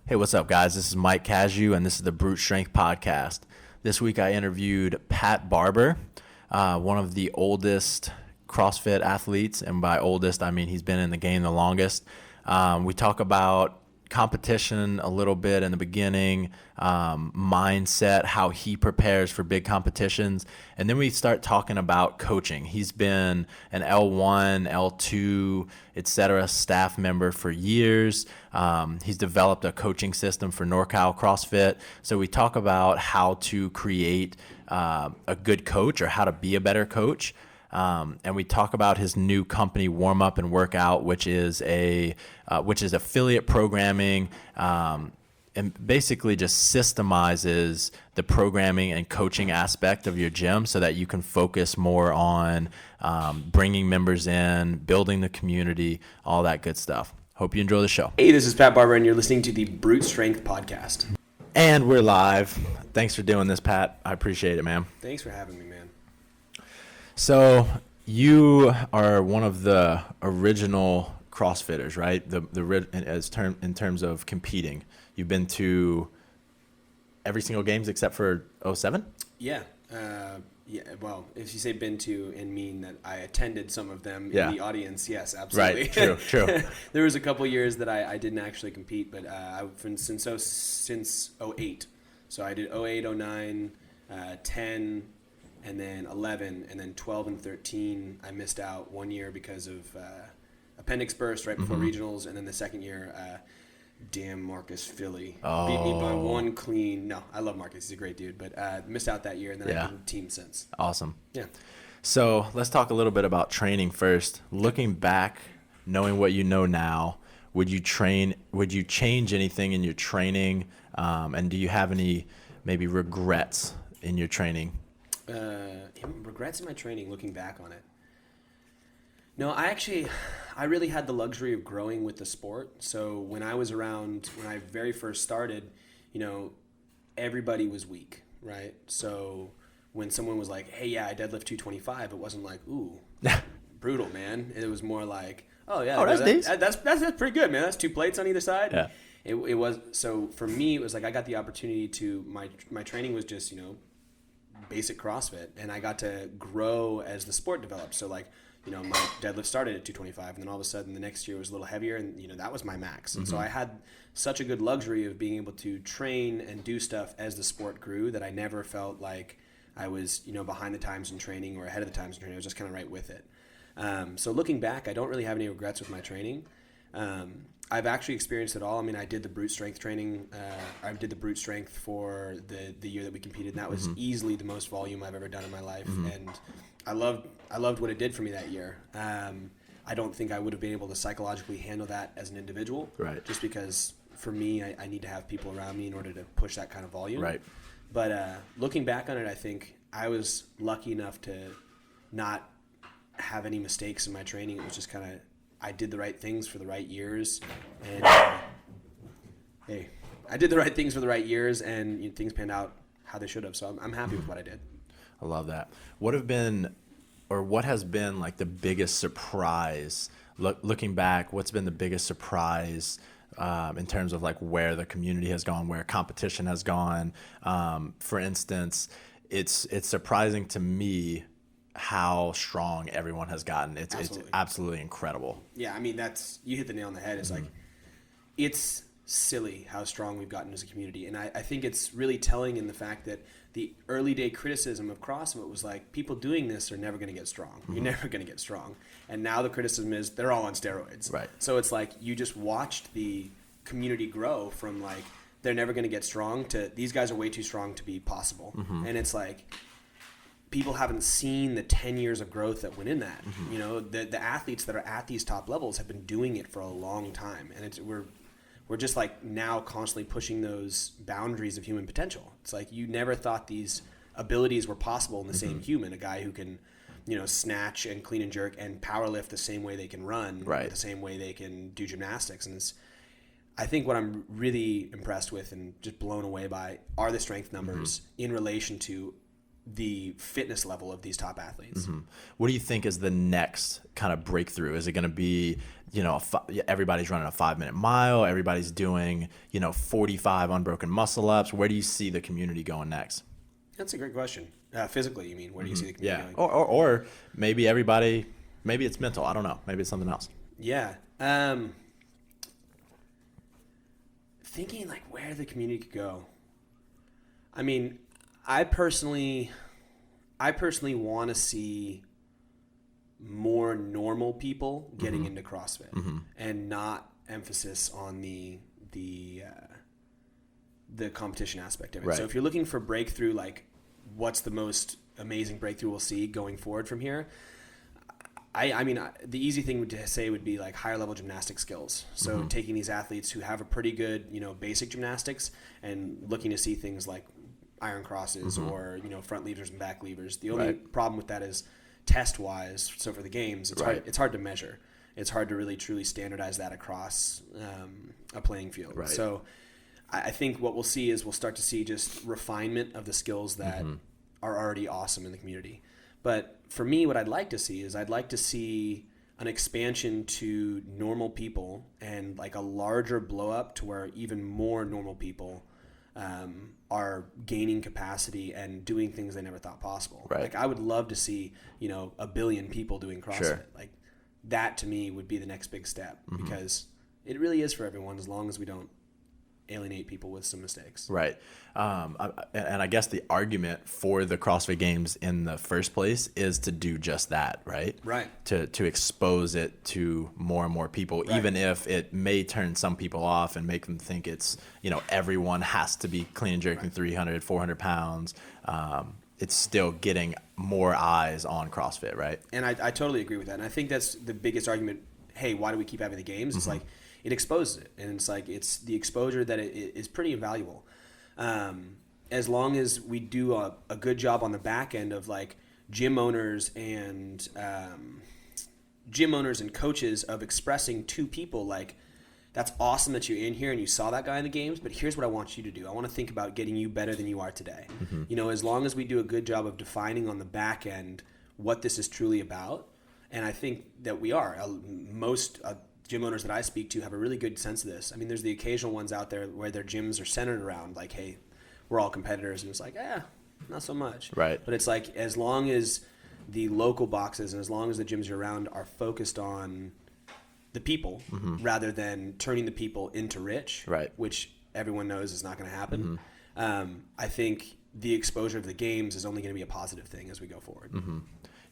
Hey, what's up, guys? This is Mike Casu, and this is the Brute Strength Podcast. This week I interviewed Pat Barber, one of the oldest CrossFit athletes, and by oldest, I mean he's been in the game the longest. We talk about competition a little bit in the beginning, mindset, how he prepares for big competitions, and then we start talking about coaching. He's been an L1, L2, etc. staff member for years. He's developed a coaching system for NorCal Crossfit. So we talk about how to create a good coach or how to be a better coach. And we talk about his new company, Warm Up and Workout, which is affiliate programming, and basically just systemizes the programming and coaching aspect of your gym so that you can focus more on bringing members in, building the community, all that good stuff. Hope you enjoy the show. Hey, this is Pat Barber, and you're listening to the Brute Strength Podcast. And we're live. Thanks for doing this, Pat. I appreciate it, man. Thanks for having me, man. So you are one of the original CrossFitters, right? In terms of competing, you've been to every single games except for 07? Yeah. Well, if you say been to and mean that I attended some of them in the audience, yes, absolutely. Right. True. There was a couple years that I didn't actually compete, but since 08. So I did 08, 09, 10. And then 11, and then 12 and 13, I missed out one year because of appendix burst right before regionals, and then the second year, damn Marcus Philly beat me by one clean. No, I love Marcus; he's a great dude, but missed out that year, and then I've been team since. Awesome. Yeah. So let's talk a little bit about training first. Looking back, knowing what you know now, would you change anything in your training, and do you have any maybe regrets in your training? Regrets in my training looking back on it. No, I really had the luxury of growing with the sport. So when I very first started, everybody was weak, right? So when someone was like, hey, yeah, I deadlift 225, it wasn't like, ooh, brutal, man. It was more like, oh yeah, that's pretty good, man. That's 2 plates on either side. Yeah. It was, so for me, it was like I got the opportunity to, my training was just, basic CrossFit, and I got to grow as the sport developed. So my deadlift started at 225, and then all of a sudden the next year was a little heavier, and that was my max. And so I had such a good luxury of being able to train and do stuff as the sport grew that I never felt like I was behind the times in training or ahead of the times in training. I was just kind of right with it. So looking back, I don't really have any regrets with my training. I've actually experienced it all. I mean, I did the brute strength training. I did the brute strength for the year that we competed, and that was easily the most volume I've ever done in my life. And I loved what it did for me that year. I don't think I would have been able to psychologically handle that as an individual, right? Just because for me, I need to have people around me in order to push that kind of volume, right? But looking back on it, I think I was lucky enough to not have any mistakes in my training. It was just kind of, I did the right things for the right years, and I did the right things for the right years, and things panned out how they should have. So I'm happy with what I did. I love that. What has been like the biggest surprise? Looking back, what's been the biggest surprise in terms of like where the community has gone, where competition has gone? For instance, it's surprising to me how strong everyone has gotten. It's absolutely incredible. Yeah, I mean, you hit the nail on the head. It's like, it's silly how strong we've gotten as a community. And I think it's really telling in the fact that the early day criticism of CrossFit was like, people doing this are never going to get strong. You're never going to get strong. And now the criticism is they're all on steroids. Right. So it's like, you just watched the community grow from like, they're never going to get strong to these guys are way too strong to be possible. And it's like, people haven't seen the 10 years of growth that went in that. The athletes that are at these top levels have been doing it for a long time, and we're just like now constantly pushing those boundaries of human potential. It's like you never thought these abilities were possible in the same human. A guy who can snatch and clean and jerk and power lift the same way they can run, right, the same way they can do gymnastics. And I think what I'm really impressed with and just blown away by are the strength numbers in relation to the fitness level of these top athletes. What do you think is the next kind of breakthrough? Is it going to be, everybody's running a 5-minute mile, everybody's doing, 45 unbroken muscle ups? Where do you see the community going next? That's a great question. Physically, you mean? Where do you see the community going? Yeah, or maybe maybe it's mental. I don't know. Maybe it's something else. Yeah. Thinking like where the community could go. I mean, I personally want to see more normal people getting into CrossFit and not emphasis on the competition aspect of it. Right. So if you're looking for breakthrough, like what's the most amazing breakthrough we'll see going forward from here? I mean, the easy thing to say would be like higher level gymnastic skills. So taking these athletes who have a pretty good, basic gymnastics and looking to see things like iron crosses or, front levers and back levers. The only problem with that is test wise. So for the games, it's hard to measure. It's hard to really truly standardize that across a playing field. Right. So I think what we'll see is we'll start to see just refinement of the skills that are already awesome in the community. But for me, what I'd like to see is I'd like to see an expansion to normal people and like a larger blow up to where even more normal people are gaining capacity and doing things they never thought possible. Right. Like I would love to see, 1 billion people doing CrossFit. Sure. Like that to me would be the next big step because it really is for everyone as long as we don't alienate people with some mistakes. Right. And I guess the argument for the CrossFit Games in the first place is to do just that, right? Right. To expose it to more and more people, even if it may turn some people off and make them think it's, everyone has to be clean and jerking 300, 400 pounds. It's still getting more eyes on CrossFit, right? And I totally agree with that. And I think that's the biggest argument. Hey, why do we keep having the games? It's like, it exposes it, and it's like it's the exposure that it is pretty invaluable. As long as we do a good job on the back end of like gym owners and coaches of expressing to people like, that's awesome that you're in here and you saw that guy in the games, but here's what I want you to do. I want to think about getting you better than you are today. As long as we do a good job of defining on the back end what this is truly about, and I think that we are. Most gym owners that I speak to have a really good sense of this. I mean, there's the occasional ones out there where their gyms are centered around like, hey, we're all competitors, and it's like, not so much. Right. But it's like as long as the local boxes and as long as the gyms you're around are focused on the people rather than turning the people into rich, right, which everyone knows is not going to happen, I think the exposure of the games is only going to be a positive thing as we go forward.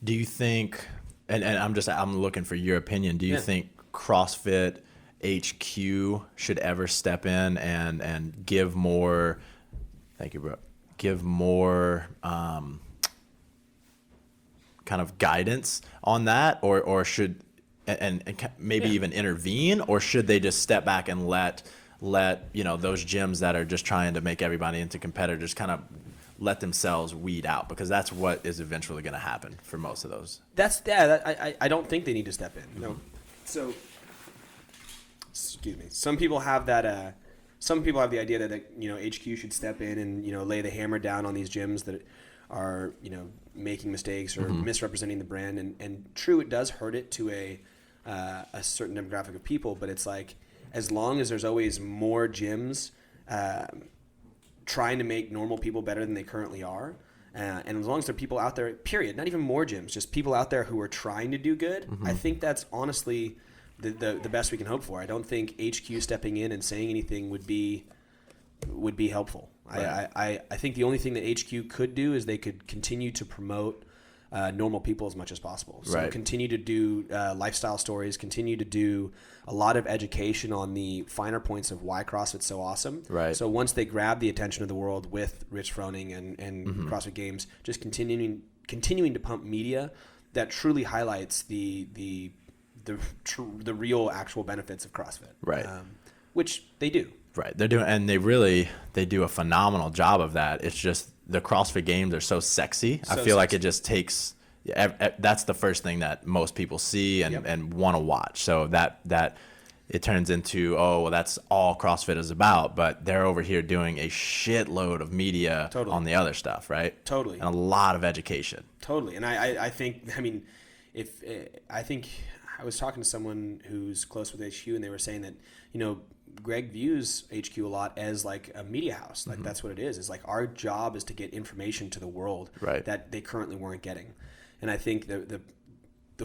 Do you think, and I'm looking for your opinion, do you think CrossFit HQ should ever step in and give more, thank you, bro, give more kind of guidance on that, or should and maybe even intervene, or should they just step back and let those gyms that are just trying to make everybody into competitors kind of let themselves weed out, because that's what is eventually going to happen for most of those. I don't think they need to step in. No. So, excuse me. Some people have that. Some people have the idea that HQ should step in and lay the hammer down on these gyms that are making mistakes or misrepresenting the brand. And true, it does hurt it to a certain demographic of people. But it's like, as long as there's always more gyms trying to make normal people better than they currently are. And as long as there are people out there, period, not even more gyms, just people out there who are trying to do good, I think that's honestly the best we can hope for. I don't think HQ stepping in and saying anything would be helpful. Right. I think the only thing that HQ could do is they could continue to promote normal people as much as possible. So continue to do lifestyle stories, continue to do a lot of education on the finer points of why CrossFit's so awesome. Right. So once they grab the attention of the world with Rich Froning and CrossFit Games, just continuing to pump media that truly highlights the real actual benefits of CrossFit. Right. Which they do. Right. They're doing, and they do a phenomenal job of that. It's just the CrossFit Games are so sexy. I feel like it just takes, that's the first thing that most people see and want to watch. So that it turns into, oh, well, that's all CrossFit is about. But they're over here doing a shitload of media on the other stuff, right? Totally. And a lot of education. Totally. And I think, I mean, I think I was talking to someone who's close with HQ, and they were saying that, Greg views HQ a lot as like a media house. Like that's what it is. It's like our job is to get information to the world that they currently weren't getting. And I think the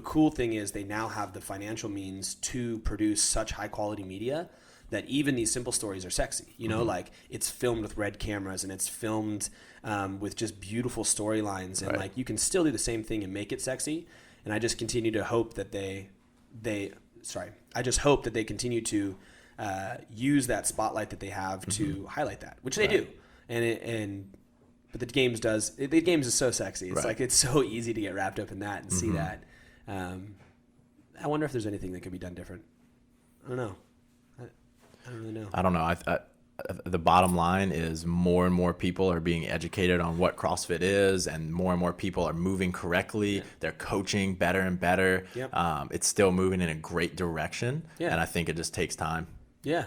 cool thing is they now have the financial means to produce such high quality media that even these simple stories are sexy. Like it's filmed with red cameras, and it's filmed with just beautiful storylines, and like you can still do the same thing and make it sexy. And I just continue to hope that I just hope that they continue to use that spotlight that they have to highlight that, which they do. But the games is so sexy. It's like it's so easy to get wrapped up in that and see that. I wonder if there's anything that could be done different. I don't know. I don't really know. I don't know. The bottom line is more and more people are being educated on what CrossFit is, and more people are moving correctly. Yeah. They're coaching better and better. Yep. It's still moving in a great direction, and I think it just takes time. Yeah,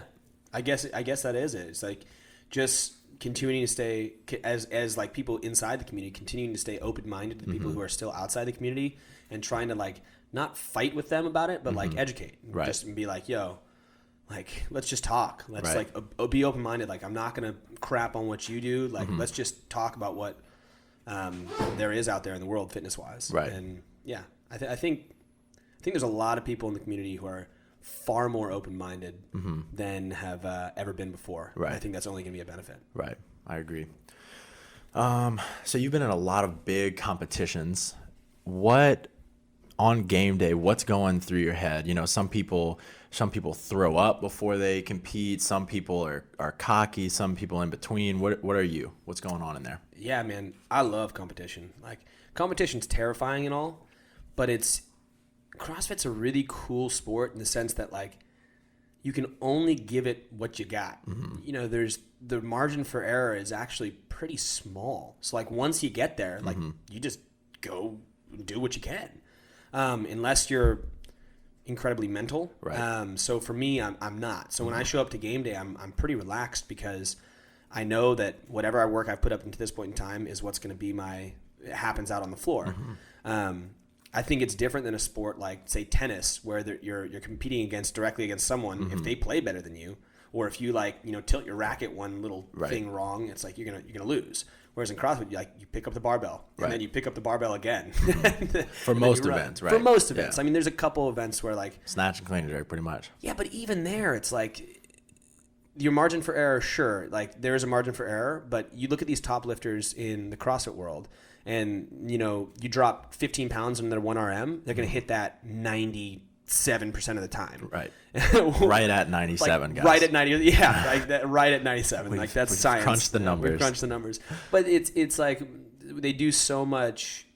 I guess that is it. It's like just continuing to stay as like people inside the community, continuing to stay open-minded to the people who are still outside the community, and trying to like not fight with them about it, but like educate, just be like, yo. Like, let's just talk. Let's like be open-minded. Like, I'm not going to crap on what you do. Like, let's just talk about what there is out there in the world fitness-wise. Right. And yeah, I think there's a lot of people in the community who are far more open-minded than have ever been before. Right. I think that's only going to be a benefit. Right. I agree. So you've been in a lot of big competitions. On game day, what's going through your head? Some people throw up before they compete. Some people are cocky. Some people in between. What are you? What's going on in there? Yeah, man, I love competition. Like, competition's terrifying and all, but CrossFit's a really cool sport in the sense that like you can only give it what you got. There's the margin for error is actually pretty small. So like once you get there, like you just go and do what you can. Unless you're incredibly mental. Right. So for me, I'm not. So when I show up to game day, I'm pretty relaxed because I know that whatever work I've put up into this point in time is what's going to be it happens out on the floor. I think it's different than a sport like, say, tennis, where you're competing directly against someone. If they play better than you, or if you tilt your racket one little thing wrong, it's like you're gonna lose. Whereas in CrossFit, you pick up the barbell, and then you pick up the barbell again. For most events, right? For most events. Yeah. I mean, there's a couple events where like... Snatch and clean and jerk, pretty much. Yeah, but even there, it's like... Your margin for error, sure. Like, there is a margin for error, but you look at these top lifters in the CrossFit world, and, you drop 15 pounds in their 1RM, they're going to hit that 97% of the time. Right. Right at 97, guys. Right at 90. Yeah, right at 97. Like, that's science. Crunch the numbers. We crunch the numbers. But it's like they do so much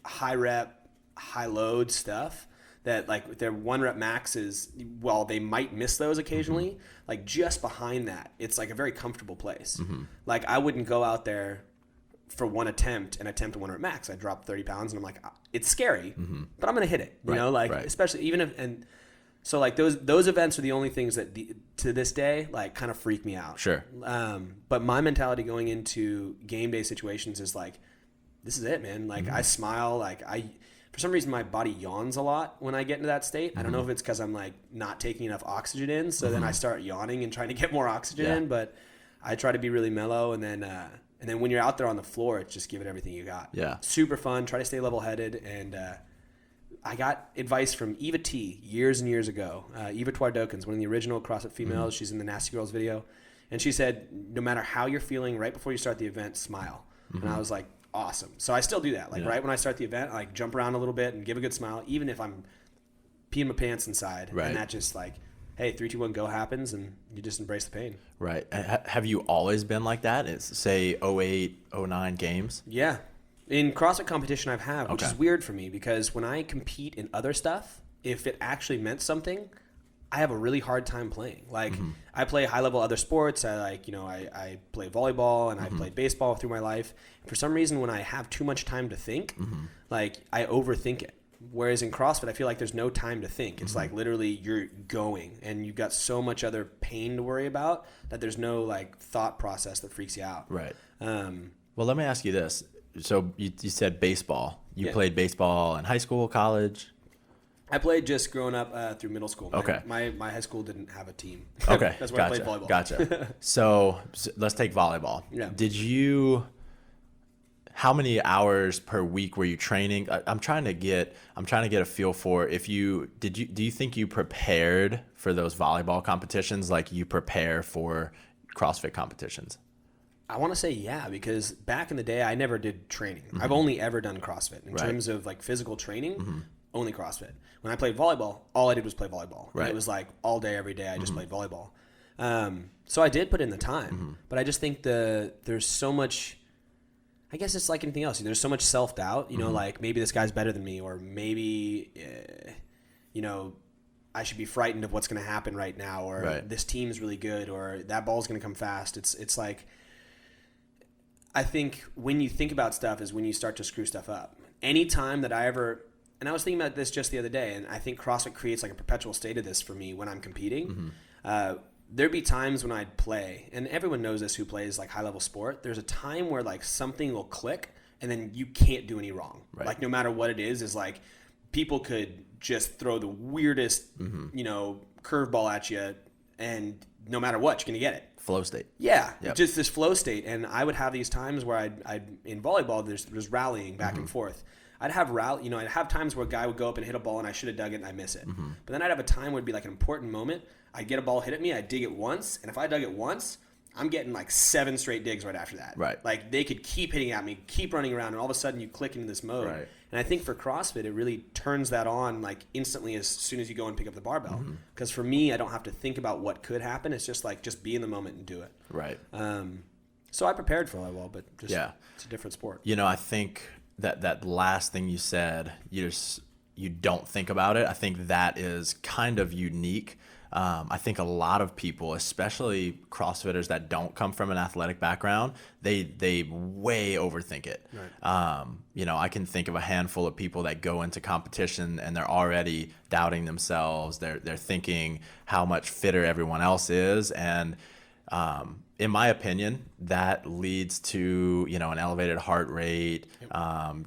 high rep, high load stuff that like their 1 rep max is, while they might miss those occasionally, like just behind that, it's like a very comfortable place. Like I wouldn't go out there for one attempt and attempt a 1 rep max. I drop 30 pounds and I'm like, it's scary, but I'm going to hit it, especially even if, and so like those events are the only things that to this day, like kind of freak me out. Sure. But my mentality going into game day situations is like, this is it, man. Like I smile, for some reason my body yawns a lot when I get into that state. I don't know if it's because I'm like not taking enough oxygen in. So then I start yawning and trying to get more oxygen in, but I try to be really mellow. And then when you're out there on the floor, it's just give it everything you got. Yeah. Super fun. Try to stay level headed. And I got advice from Eva T years and years ago. Eva Twardokins, one of the original CrossFit females. She's in the Nasty Girls video. And she said, no matter how you're feeling right before you start the event, smile. And I was like, awesome. So I still do that. Like right when I start the event, I like jump around a little bit and give a good smile, even if I'm peeing my pants inside. Right. And that just like, hey, 3, 2, 1, go happens, and you just embrace the pain. Right. Have you always been like that? It's say 08, 09 games? Yeah. In CrossFit competition I have, which is weird for me because when I compete in other stuff, if it actually meant something, I have a really hard time playing. Like I play high level other sports. I play volleyball and I played baseball through my life. For some reason, when I have too much time to think, like I overthink it. Whereas in CrossFit, I feel like there's no time to think. It's like literally you're going, and you've got so much other pain to worry about that there's no like thought process that freaks you out. Right. Well, let me ask you this. So you said baseball. You played baseball in high school, college? I played just growing up through middle school. Okay. My high school didn't have a team. Okay. That's where I played volleyball. Gotcha. So let's take volleyball. Yeah. How many hours per week were you training? I'm trying to get a feel for do you think you prepared for those volleyball competitions like you prepare for CrossFit competitions? I want to say yeah, because back in the day, I never did training. I've only ever done CrossFit. In terms of like physical training, only CrossFit. When I played volleyball, all I did was play volleyball. Right. And it was like all day, every day, I just played volleyball. So I did put in the time, but I just think there's so much, I guess it's like anything else. There's so much self-doubt, you know, like maybe this guy's better than me, or maybe, you know, I should be frightened of what's going to happen right now, or this team is really good, or that ball's going to come fast. It's like, I think when you think about stuff is when you start to screw stuff up. Anytime that and I was thinking about this just the other day, and I think CrossFit creates like a perpetual state of this for me when I'm competing. There'd be times when I'd play, and everyone knows this who plays like high level sport. There's a time where like something will click, and then you can't do any wrong. Right. Like no matter what it is like people could just throw the weirdest, you know, curveball at you, and no matter what, you're gonna get it. Flow state. Yeah, just this flow state. And I would have these times where I'd in volleyball, there's rallying back and forth. I'd have times where a guy would go up and hit a ball and I should have dug it and I miss it. But then I'd have a time where it'd be like an important moment. I'd get a ball hit at me, I'd dig it once, and if I dug it once, I'm getting like 7 straight digs right after that. Right. Like they could keep hitting at me, keep running around, and all of a sudden you click into this mode. Right. And I think for CrossFit, it really turns that on like instantly as soon as you go and pick up the barbell. Because for me, I don't have to think about what could happen. It's just like, just be in the moment and do it. Right. So I prepared for volleyball, but just it's a different sport. You know, I think that last thing you said, you don't think about it. I think that is kind of unique. I think a lot of people, especially CrossFitters that don't come from an athletic background, they way overthink it. Right. You know, I can think of a handful of people that go into competition and they're already doubting themselves. They're thinking how much fitter everyone else is, and in my opinion, that leads to, you know, an elevated heart rate,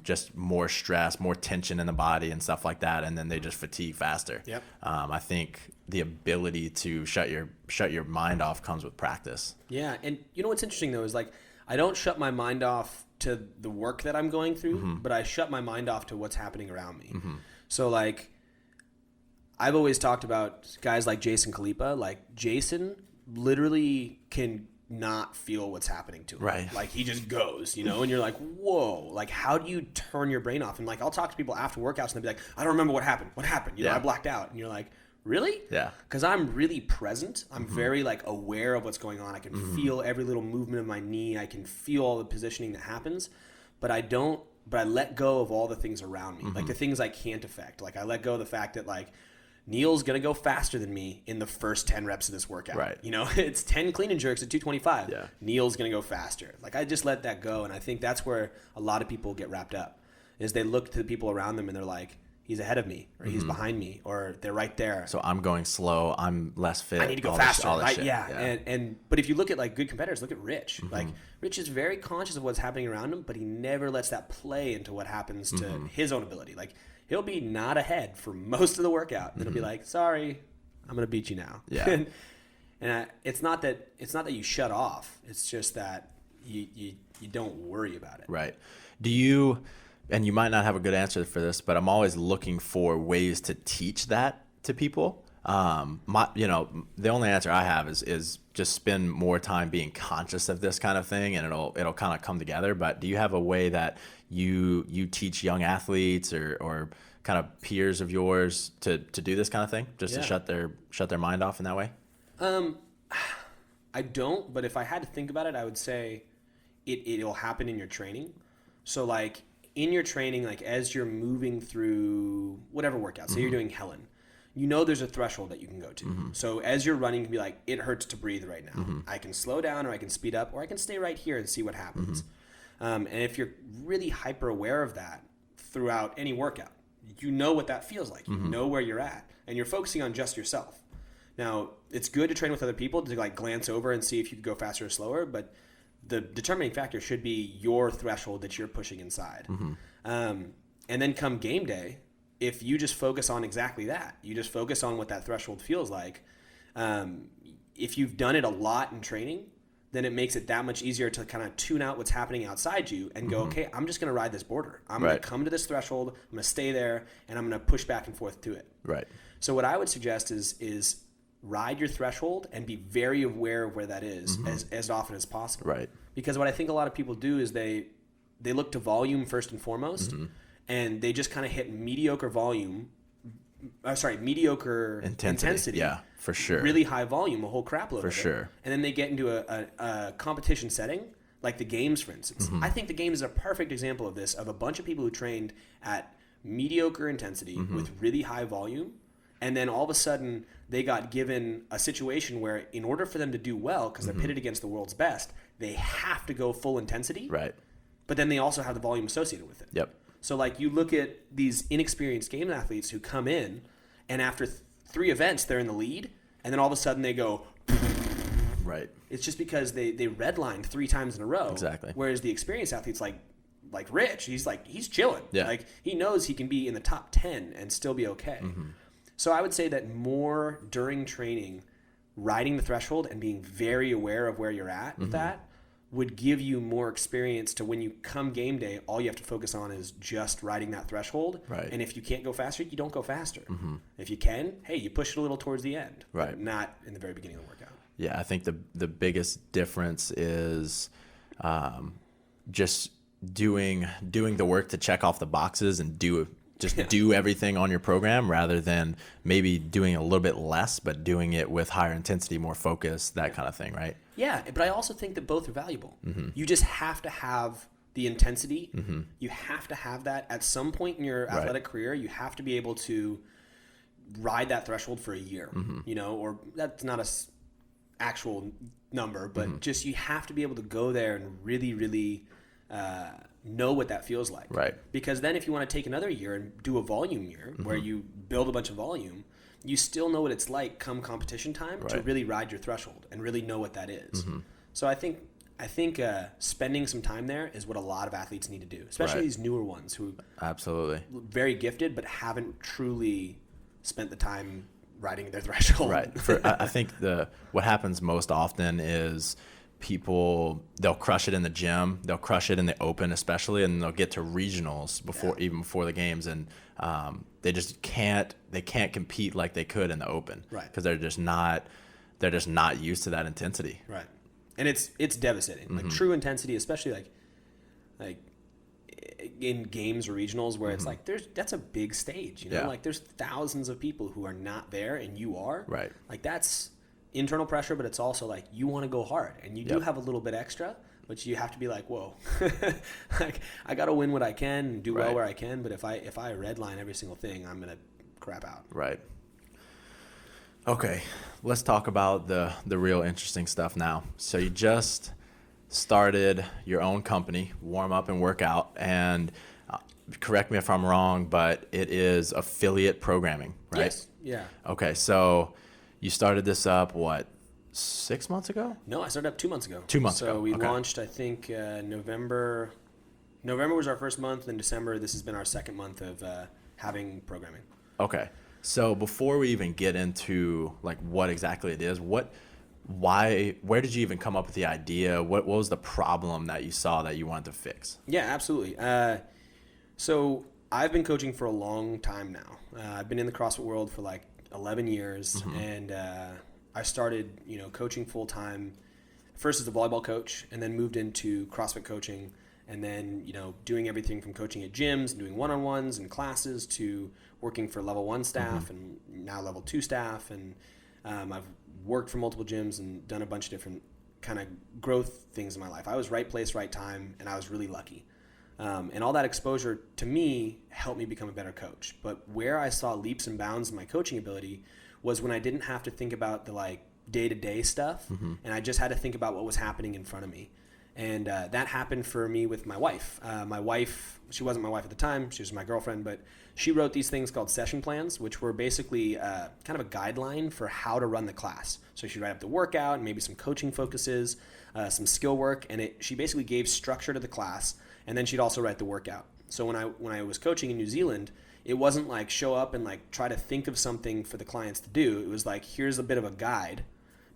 just more stress, more tension in the body and stuff like that, and then they just fatigue faster. Yep. I think the ability to shut your mind off comes with practice. Yeah, and you know what's interesting though is like I don't shut my mind off to the work that I'm going through, but I shut my mind off to what's happening around me. So like I've always talked about guys like Jason Khalipa. Like Jason literally can not feel what's happening to him. Right. Like he just goes, you know, and you're like, whoa, like how do you turn your brain off? And like I'll talk to people after workouts and they'll be like, I don't remember what happened. What happened? You know, I blacked out. And you're like, really? Yeah. Because I'm really present. I'm very like aware of what's going on. I can feel every little movement of my knee. I can feel all the positioning that happens, but I let go of all the things around me. Like the things I can't affect. Like I let go of the fact that like Neil's going to go faster than me in the first 10 reps of this workout. Right. You know, it's 10 clean and jerks at 225. Yeah. Neil's going to go faster. Like I just let that go. And I think that's where a lot of people get wrapped up is they look to the people around them and they're like, he's ahead of me or he's behind me or they're right there. So I'm going slow. I'm less fit. I need to go faster. Shit. And but if you look at like good competitors, look at Rich. Like Rich is very conscious of what's happening around him, but he never lets that play into what happens to his own ability. Like he'll be not ahead for most of the workout, and it'll be like, sorry, I'm gonna beat you now. Yeah. and it's not that you shut off. It's just that you don't worry about it. Right. Do you? And you might not have a good answer for this, but I'm always looking for ways to teach that to people. The only answer I have is just spend more time being conscious of this kind of thing, and it'll kind of come together. But do you have a way that you teach young athletes or kind of peers of yours to do this kind of thing, just to shut their mind off in that way? I don't, but if I had to think about it, I would say it'll happen in your training. So like in your training, like as you're moving through whatever workout, say you're doing Helen, you know there's a threshold that you can go to. So as you're running, you can be like, it hurts to breathe right now. I can slow down or I can speed up or I can stay right here and see what happens. And if you're really hyper aware of that throughout any workout, you know what that feels like. You know where you're at, and you're focusing on just yourself. Now, it's good to train with other people to like glance over and see if you can go faster or slower, but the determining factor should be your threshold that you're pushing inside. And then come game day, if you just focus on exactly that, you just focus on what that threshold feels like. If you've done it a lot in training, then it makes it that much easier to kind of tune out what's happening outside you and go, okay, I'm just going to ride this border. I'm going to come to this threshold. I'm going to stay there, and I'm going to push back and forth to it. Right. So what I would suggest is ride your threshold and be very aware of where that is as often as possible. Right. Because what I think a lot of people do is they look to volume first and foremost, and they just kind of hit mediocre intensity. Yeah, for sure. Really high volume, a whole crap load for of it. sure. And then they get into a competition setting, like the games, for instance. I think the games is a perfect example of this, of a bunch of people who trained at mediocre intensity with really high volume, and then all of a sudden they got given a situation where in order for them to do well, because they're pitted against the world's best, they have to go full intensity. Right. But then they also have the volume associated with it. Yep. So like you look at these inexperienced game athletes who come in, and after 3 events they're in the lead, and then all of a sudden they go. Right. It's just because they redlined 3 times in a row. Exactly. Whereas the experienced athletes like Rich, he's chilling. Yeah. Like he knows he can be in the top 10 and still be okay. So I would say that more during training, riding the threshold and being very aware of where you're at with that would give you more experience to when you come game day, all you have to focus on is just riding that threshold. Right. And if you can't go faster, you don't go faster. If you can, hey, you push it a little towards the end. Right. But not in the very beginning of the workout. Yeah, I think the biggest difference is just doing the work to check off the boxes and do everything on your program, rather than maybe doing a little bit less, but doing it with higher intensity, more focus, that kind of thing, right? Yeah, but I also think that both are valuable. You just have to have the intensity. You have to have that at some point in your athletic career. You have to be able to ride that threshold for a year, or that's not actual number, but just you have to be able to go there and really, really know what that feels like. Right. Because then if you want to take another year and do a volume year where you build a bunch of volume, you still know what it's like come competition time to really ride your threshold and really know what that is. So I think spending some time there is what a lot of athletes need to do, especially these newer ones who absolutely very gifted but haven't truly spent the time riding their threshold. Right. I think what happens most often is they'll crush it in the gym, they'll crush it in the open especially, and they'll get to regionals even before the games, and they just can't compete like they could in the open, right? Because they're just not used to that intensity, right? And it's devastating, like true intensity, especially like in games or regionals where it's like that's a big stage, like there's thousands of people who are not there and you are, right? Like that's internal pressure, but it's also like you want to go hard and you do have a little bit extra, but you have to be like, whoa, like I got to win what I can and do well where I can. But if I redline every single thing, I'm going to crap out. Right. Okay. Let's talk about the real interesting stuff now. So you just started your own company, Warm Up and Workout, and correct me if I'm wrong, but it is affiliate programming, right? Yes. Yeah. Okay. So you started this up, 6 months ago? No, I started up 2 months ago. 2 months ago. So we launched, I think, November. November was our first month, then December, this has been our second month of having programming. Okay. So before we even get into like what exactly it is, where did you even come up with the idea? What was the problem that you saw that you wanted to fix? Yeah, absolutely. So I've been coaching for a long time now. I've been in the CrossFit world for like 11 years, and I started, coaching full time first as a volleyball coach, and then moved into CrossFit coaching, and then doing everything from coaching at gyms and doing one-on-ones and classes to working for level 1 staff and now level 2 staff, and I've worked for multiple gyms and done a bunch of different kind of growth things in my life. I was right place, right time, and I was really lucky. And all that exposure to me helped me become a better coach. But where I saw leaps and bounds in my coaching ability was when I didn't have to think about the like day-to-day stuff, and I just had to think about what was happening in front of me. And that happened for me with my wife. My wife, she wasn't my wife at the time. She was my girlfriend, but she wrote these things called session plans, which were basically kind of a guideline for how to run the class. So she'd write up the workout and maybe some coaching focuses, some skill work, and she basically gave structure to the class, and then she'd also write the workout. So when I was coaching in New Zealand, it wasn't like show up and like try to think of something for the clients to do. It was like, here's a bit of a guide.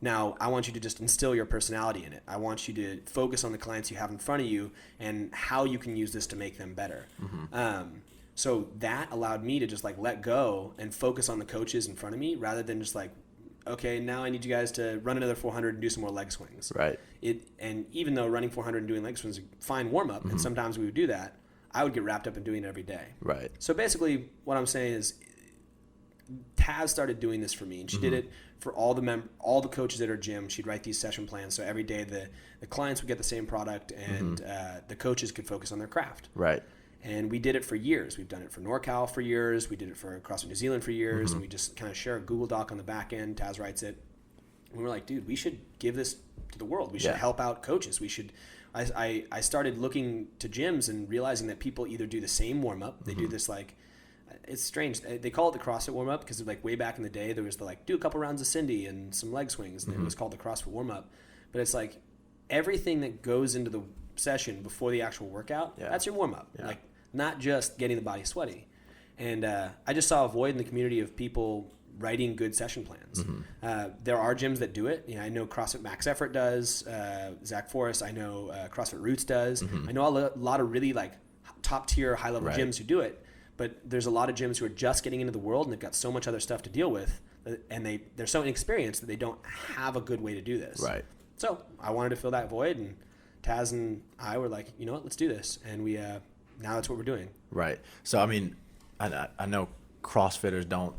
Now, I want you to just instill your personality in it. I want you to focus on the clients you have in front of you and how you can use this to make them better. So that allowed me to just like let go and focus on the coaches in front of me rather than just like, okay, now I need you guys to run another 400 and do some more leg swings. Right. And even though running 400 and doing leg swings is a fine warm up, and sometimes we would do that, I would get wrapped up in doing it every day. Right. So basically, what I'm saying is, Taz started doing this for me, and she did it for all the coaches at her gym. She'd write these session plans, so every day the clients would get the same product, and the coaches could focus on their craft. Right. And we did it for years. We've done it for NorCal for years. We did it for CrossFit New Zealand for years, and we just kind of share a Google Doc on the back end. Taz writes it. And we're like, dude, we should give this to the world. We should help out coaches. We should. I started looking to gyms and realizing that people either do the same warm up. They do this like. It's strange. They call it the CrossFit warm-up because like way back in the day, there was the like do a couple rounds of Cindy and some leg swings. And it was called the CrossFit warm-up. But it's like everything that goes into the session before the actual workout, that's your warm-up. Yeah. Like not just getting the body sweaty. And I just saw a void in the community of people writing good session plans. There are gyms that do it. You know, I know CrossFit Max Effort does. Zach Forrest. I know CrossFit Roots does. I know a lot of really like top-tier, high-level gyms who do it. But there's a lot of gyms who are just getting into the world and they've got so much other stuff to deal with, and they're so inexperienced that they don't have a good way to do this. Right. So I wanted to fill that void, and Taz and I were like, you know what, let's do this, and we now that's what we're doing. Right. So I mean, I know CrossFitters don't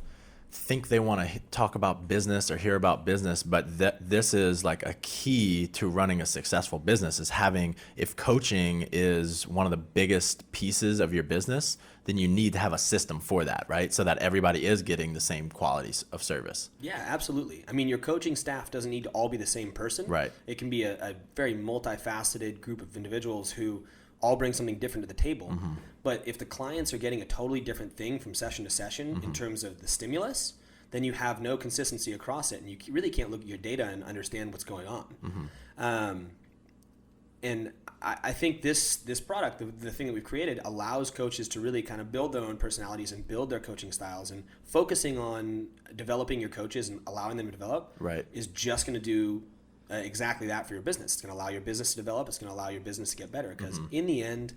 think they want to talk about business or hear about business, but this is like a key to running a successful business is having, if coaching is one of the biggest pieces of your business, then you need to have a system for that, right? So that everybody is getting the same qualities of service. Yeah, absolutely. I mean, your coaching staff doesn't need to all be the same person. Right. It can be a very multifaceted group of individuals who all bring something different to the table. But if the clients are getting a totally different thing from session to session in terms of the stimulus, then you have no consistency across it, and you really can't look at your data and understand what's going on. And I think this product, the thing that we've created, allows coaches to really kind of build their own personalities and build their coaching styles, and focusing on developing your coaches and allowing them to develop is just going to do exactly that for your business. It's going to allow your business to develop. It's going to allow your business to get better, because in the end,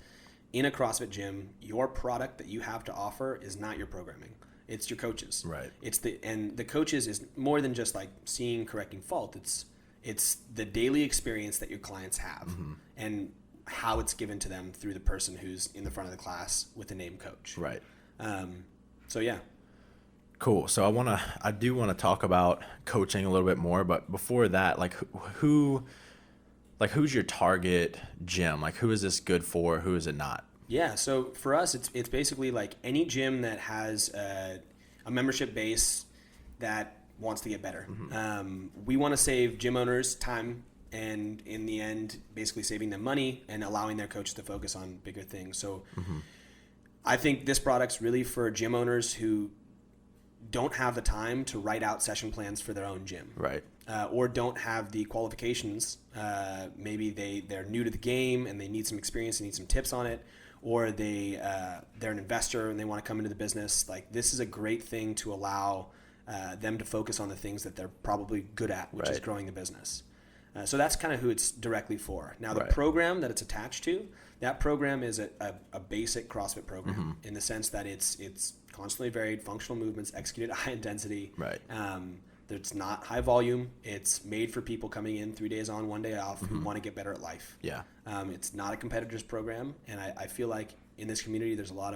in a CrossFit gym, your product that you have to offer is not your programming. It's your coaches. Right. And the coaches is more than just like seeing, correcting fault. It's the daily experience that your clients have and how it's given to them through the person who's in the front of the class with the name coach. Right. So yeah. Cool. So I do want to talk about coaching a little bit more, but before that, like who's your target gym? Like who is this good for? Who is it not? Yeah. So for us, it's basically like any gym that has a membership base that wants to get better. We want to save gym owners time, and in the end, basically saving them money and allowing their coaches to focus on bigger things. So I think this product's really for gym owners who don't have the time to write out session plans for their own gym. Right. Or don't have the qualifications. Maybe they're new to the game and they need some experience and need some tips on it. Or they're an investor and they want to come into the business. Like, this is a great thing to allow them to focus on the things that they're probably good at, which is growing the business. So that's kind of who it's directly for. Now, the program that it's attached to, that program is a basic CrossFit program in the sense that it's constantly varied, functional movements executed at high intensity. Right. It's not high volume. It's made for people coming in 3 days on, 1 day off who want to get better at life. Yeah. It's not a competitor's program, and I feel like in this community there's a lot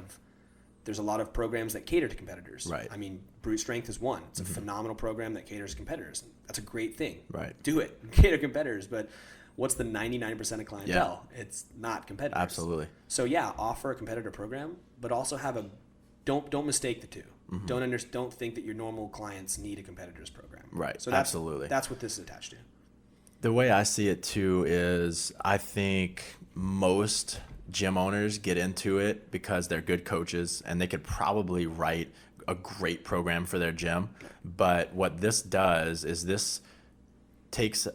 of programs that cater to competitors. Right. I mean, Brute Strength is one. It's a phenomenal program that caters to competitors. That's a great thing. Right. Do it. Cater to competitors, but what's the 99% of clientele? Yeah. It's not competitors. Absolutely. So yeah, offer a competitor program, but also have don't mistake the two. Don't think that your normal clients need a competitor's program. Right. So absolutely. That's what this is attached to. The way I see it too is I think most gym owners get into it because they're good coaches and they could probably write a great program for their gym. But what this does is this takes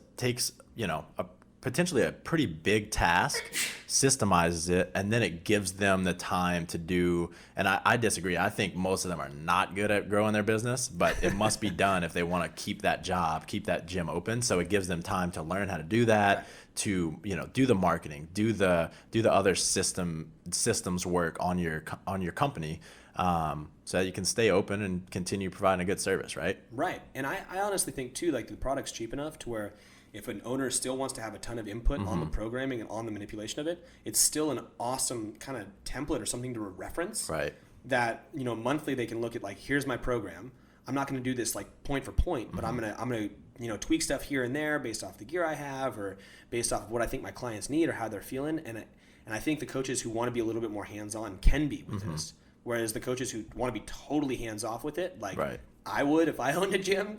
potentially a pretty big task, systemizes it, and then it gives them the time to do. And I disagree. I think most of them are not good at growing their business, but it must be done if they want to keep that job, keep that gym open. So it gives them time to learn how to do that, to do the marketing, do the other systems work on your company, so that you can stay open and continue providing a good service, right? Right. And I honestly think too, like the product's cheap enough to where if an owner still wants to have a ton of input on the programming and on the manipulation of it, it's still an awesome kind of template or something to reference. Right. That, monthly they can look at, like, here's my program. I'm not going to do this like point for point, but I'm going to tweak stuff here and there based off the gear I have or based off of what I think my clients need or how they're feeling. And I think the coaches who want to be a little bit more hands-on can be with this. Whereas the coaches who want to be totally hands-off with it, like I would if I owned a gym,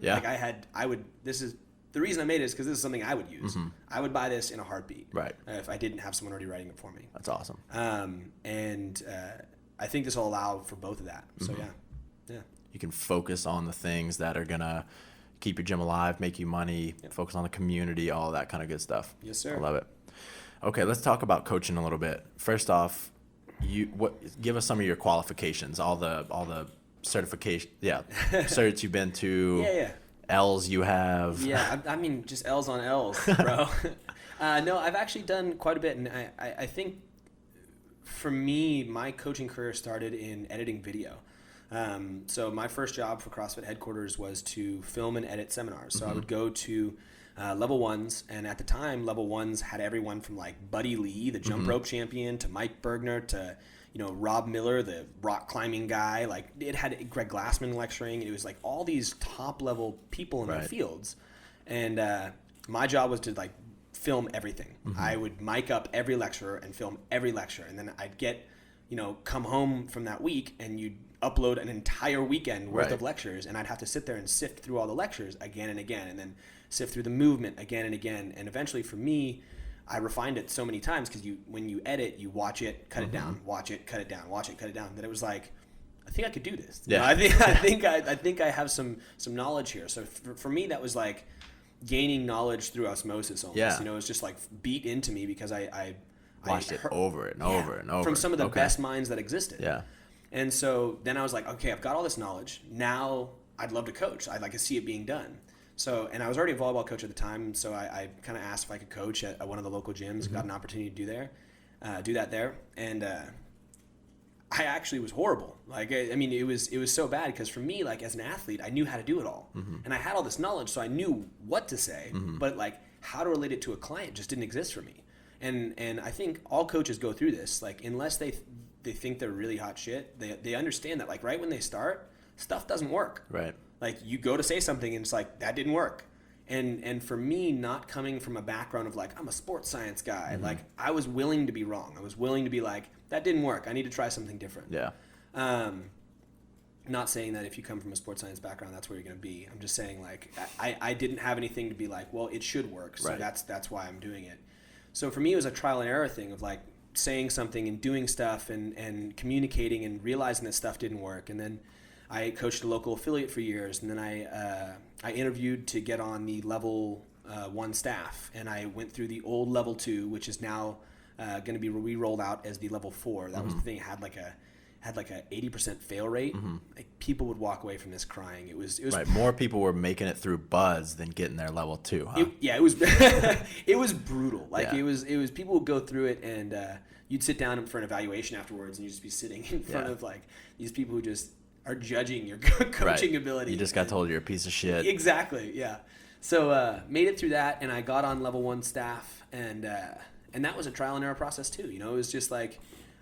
the reason I made it is because this is something I would use. I would buy this in a heartbeat. Right. If I didn't have someone already writing it for me. That's awesome. And I think this will allow for both of that. So yeah. You can focus on the things that are gonna keep your gym alive, make you money, focus on the community, all that kind of good stuff. Yes, sir. I love it. Okay, let's talk about coaching a little bit. First off, give us some of your qualifications, all the certification, certs you've been to. Yeah. L's you have. Yeah, I mean, just L's on L's, bro. No, I've actually done quite a bit, and I think for me, my coaching career started in editing video. So my first job for CrossFit headquarters was to film and edit seminars. So I would go to level ones, and at the time, level ones had everyone from like Buddy Lee, the jump rope champion, to Mike Bergner, to Rob Miller, the rock climbing guy. Like, it had Greg Glassman lecturing. It was like all these top level people in their fields. And my job was to like film everything. I would mic up every lecturer and film every lecture. And then I'd get, come home from that week and you'd upload an entire weekend worth of lectures. And I'd have to sit there and sift through all the lectures again and again, and then sift through the movement again and again. And eventually for me, I refined it so many times because when you edit, you watch it, cut it down, watch it, cut it down, watch it, cut it down. That it was like, I think I could do this. Yeah. I think I have some knowledge here. So for me, that was like gaining knowledge through osmosis almost. Yeah. It was just like beat into me because I watched it over and over and over from some of the best minds that existed. Yeah. And so then I was like, okay, I've got all this knowledge. Now I'd love to coach. I'd like to see it being done. So, and I was already a volleyball coach at the time, so I kind of asked if I could coach at one of the local gyms. Got an opportunity to do that there, and I actually was horrible. Like, I mean, it was so bad because for me, like as an athlete, I knew how to do it all, and I had all this knowledge, so I knew what to say, but like how to relate it to a client just didn't exist for me. And I think all coaches go through this. Like, unless they think they're really hot shit, they understand that like right when they start, stuff doesn't work. Right. Like, you go to say something and it's like, that didn't work. And for me, not coming from a background of like, I'm a sports science guy, like I was willing to be wrong. I was willing to be like, that didn't work. I need to try something different. Yeah. Not saying that if you come from a sports science background, that's where you're going to be. I'm just saying like, I didn't have anything to be like, well, it should work. So that's why I'm doing it. So for me, it was a trial and error thing of like saying something and doing stuff and communicating and realizing that stuff didn't work. And then I coached a local affiliate for years, and then I interviewed to get on the level 1 staff, and I went through the old level 2, which is now going to be re-rolled out as the level 4. That was the thing. It had like a 80% fail rate. Like, people would walk away from this crying. It was right. More people were making it through buds than getting their level 2. Huh? It was it was brutal. Like, it was people would go through it, and you'd sit down for an evaluation afterwards, and you'd just be sitting in front of like these people who just are judging your coaching ability. You just got told you're a piece of shit. Exactly, yeah. So made it through that, and I got on level 1 staff, and that was a trial and error process too. It was just like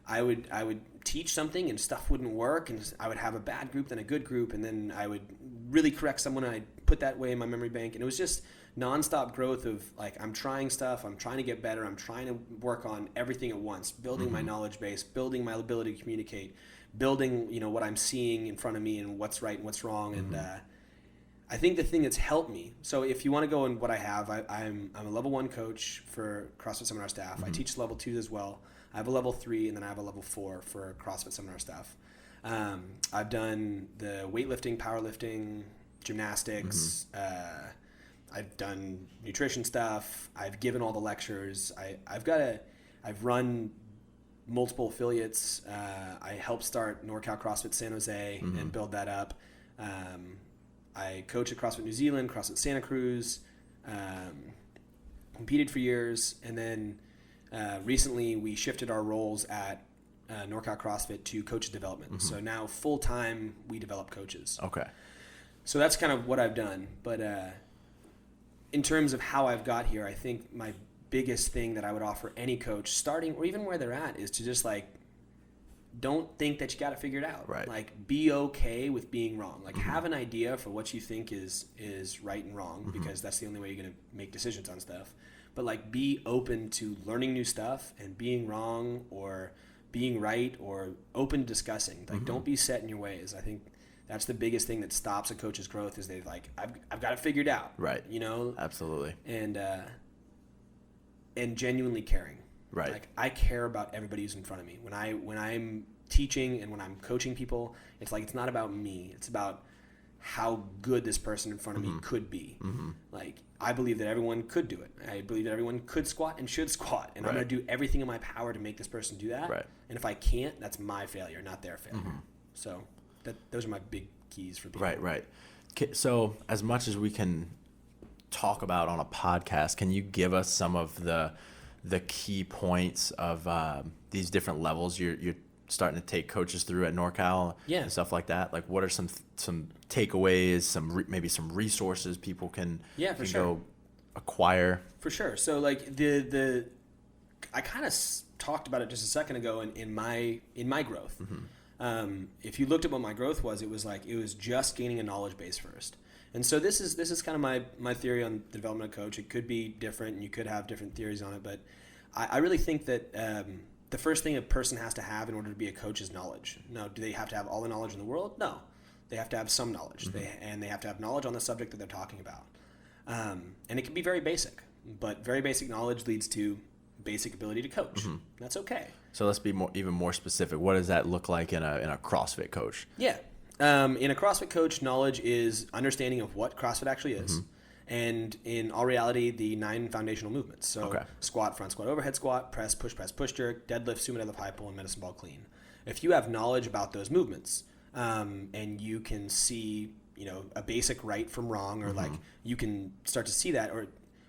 I would teach something and stuff wouldn't work, and I would have a bad group, then a good group, and then I would really correct someone, and I'd put that way in my memory bank, and it was just nonstop growth of like, I'm trying stuff, I'm trying to get better, I'm trying to work on everything at once, building my knowledge base, building my ability to communicate, building what I'm seeing in front of me and what's right and what's wrong. And I think the thing that's helped me, so if you want to go in what I have, I'm a level 1 coach for CrossFit Seminar staff. I teach level 2 as well. I have a level 3, and then I have a level 4 for CrossFit Seminar staff. I've done the weightlifting, powerlifting, gymnastics. I've done nutrition stuff. I've given all the lectures. I've run multiple affiliates. I helped start NorCal Crossfit San Jose and build that up. I coach at CrossFit New Zealand, CrossFit Santa Cruz, competed for years, and then recently we shifted our roles at NorCal CrossFit to coaches development. So now full-time we develop coaches. Okay. So that's kind of what I've done. But in terms of how I've got here, I think my biggest thing that I would offer any coach starting or even where they're at is to just like, don't think that you got to figure it out. Right. Like, be okay with being wrong. Like, have an idea for what you think is right and wrong, because that's the only way you're going to make decisions on stuff. But like, be open to learning new stuff and being wrong or being right, or open to discussing. Like, don't be set in your ways. I think that's the biggest thing that stops a coach's growth is they're like, I've got it figured out. Right. You know? Absolutely. And genuinely caring. Right. Like, I care about everybody who's in front of me. When I'm teaching and when I'm coaching people, it's like, it's not about me. It's about how good this person in front of me could be. Like, I believe that everyone could do it. I believe that everyone could squat and should squat. And I'm going to do everything in my power to make this person do that. Right. And if I can't, that's my failure, not their failure. So those are my big keys for people. Right. So as much as we can talk about on a podcast, can you give us some of the key points of these different levels you're starting to take coaches through at NorCal and stuff like that? Like, what are some takeaways, maybe some resources people can go acquire? For sure. So like I kind of talked about it just a second ago in my growth. If you looked at what my growth was, it was just gaining a knowledge base first. And so this is kind of my theory on the development of coach. It could be different, and you could have different theories on it, but I really think that the first thing a person has to have in order to be a coach is knowledge. Now, do they have to have all the knowledge in the world? No. They have to have some knowledge. And they have to have knowledge on the subject that they're talking about. And it can be very basic, but very basic knowledge leads to basic ability to coach. That's okay. So let's be even more specific. What does that look like in a CrossFit coach? Yeah. In a CrossFit coach, knowledge is understanding of what CrossFit actually is. And in all reality, the 9 foundational movements. So squat, front squat, overhead squat, press, push, jerk, deadlift, sumo deadlift, high pull, and medicine ball clean. If you have knowledge about those movements, and you can see, a basic right from wrong, or like you can start to see that, or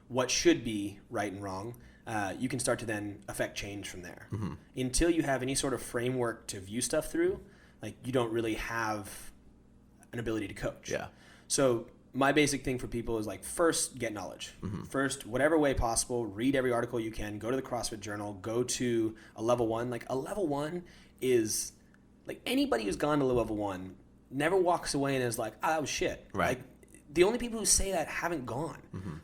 what should be right and wrong, you can start to then affect change from there. Until you have any sort of framework to view stuff through, like, you don't really have an ability to coach. Yeah. So my basic thing for people is like, first, get knowledge. First, whatever way possible, read every article you can, go to the CrossFit Journal, go to a level 1. Like, a level 1 is like, anybody who's gone to level 1 never walks away and is like, that was shit. Right. Like, the only people who say that haven't gone.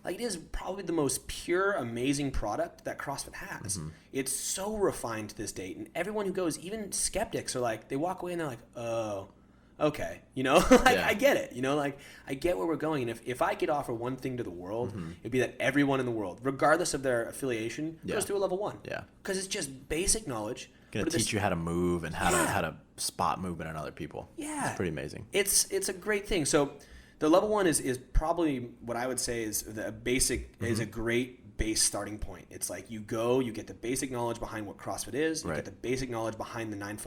Like, it is probably the most pure, amazing product that CrossFit has. It's so refined to this date, and everyone who goes, even skeptics, are like, they walk away and they're like, oh, okay, I get it, like, I get where we're going. And if I could offer one thing to the world, it'd be that everyone in the world, regardless of their affiliation, goes through a level 1. Yeah. Because it's just basic knowledge. Going to teach you how to move and how to spot movement on other people. Yeah. It's pretty amazing. It's a great thing. So the level 1 is probably what I would say is the basic, is a great base starting point. It's like, you get the basic knowledge behind what CrossFit is, you get the basic knowledge behind the 9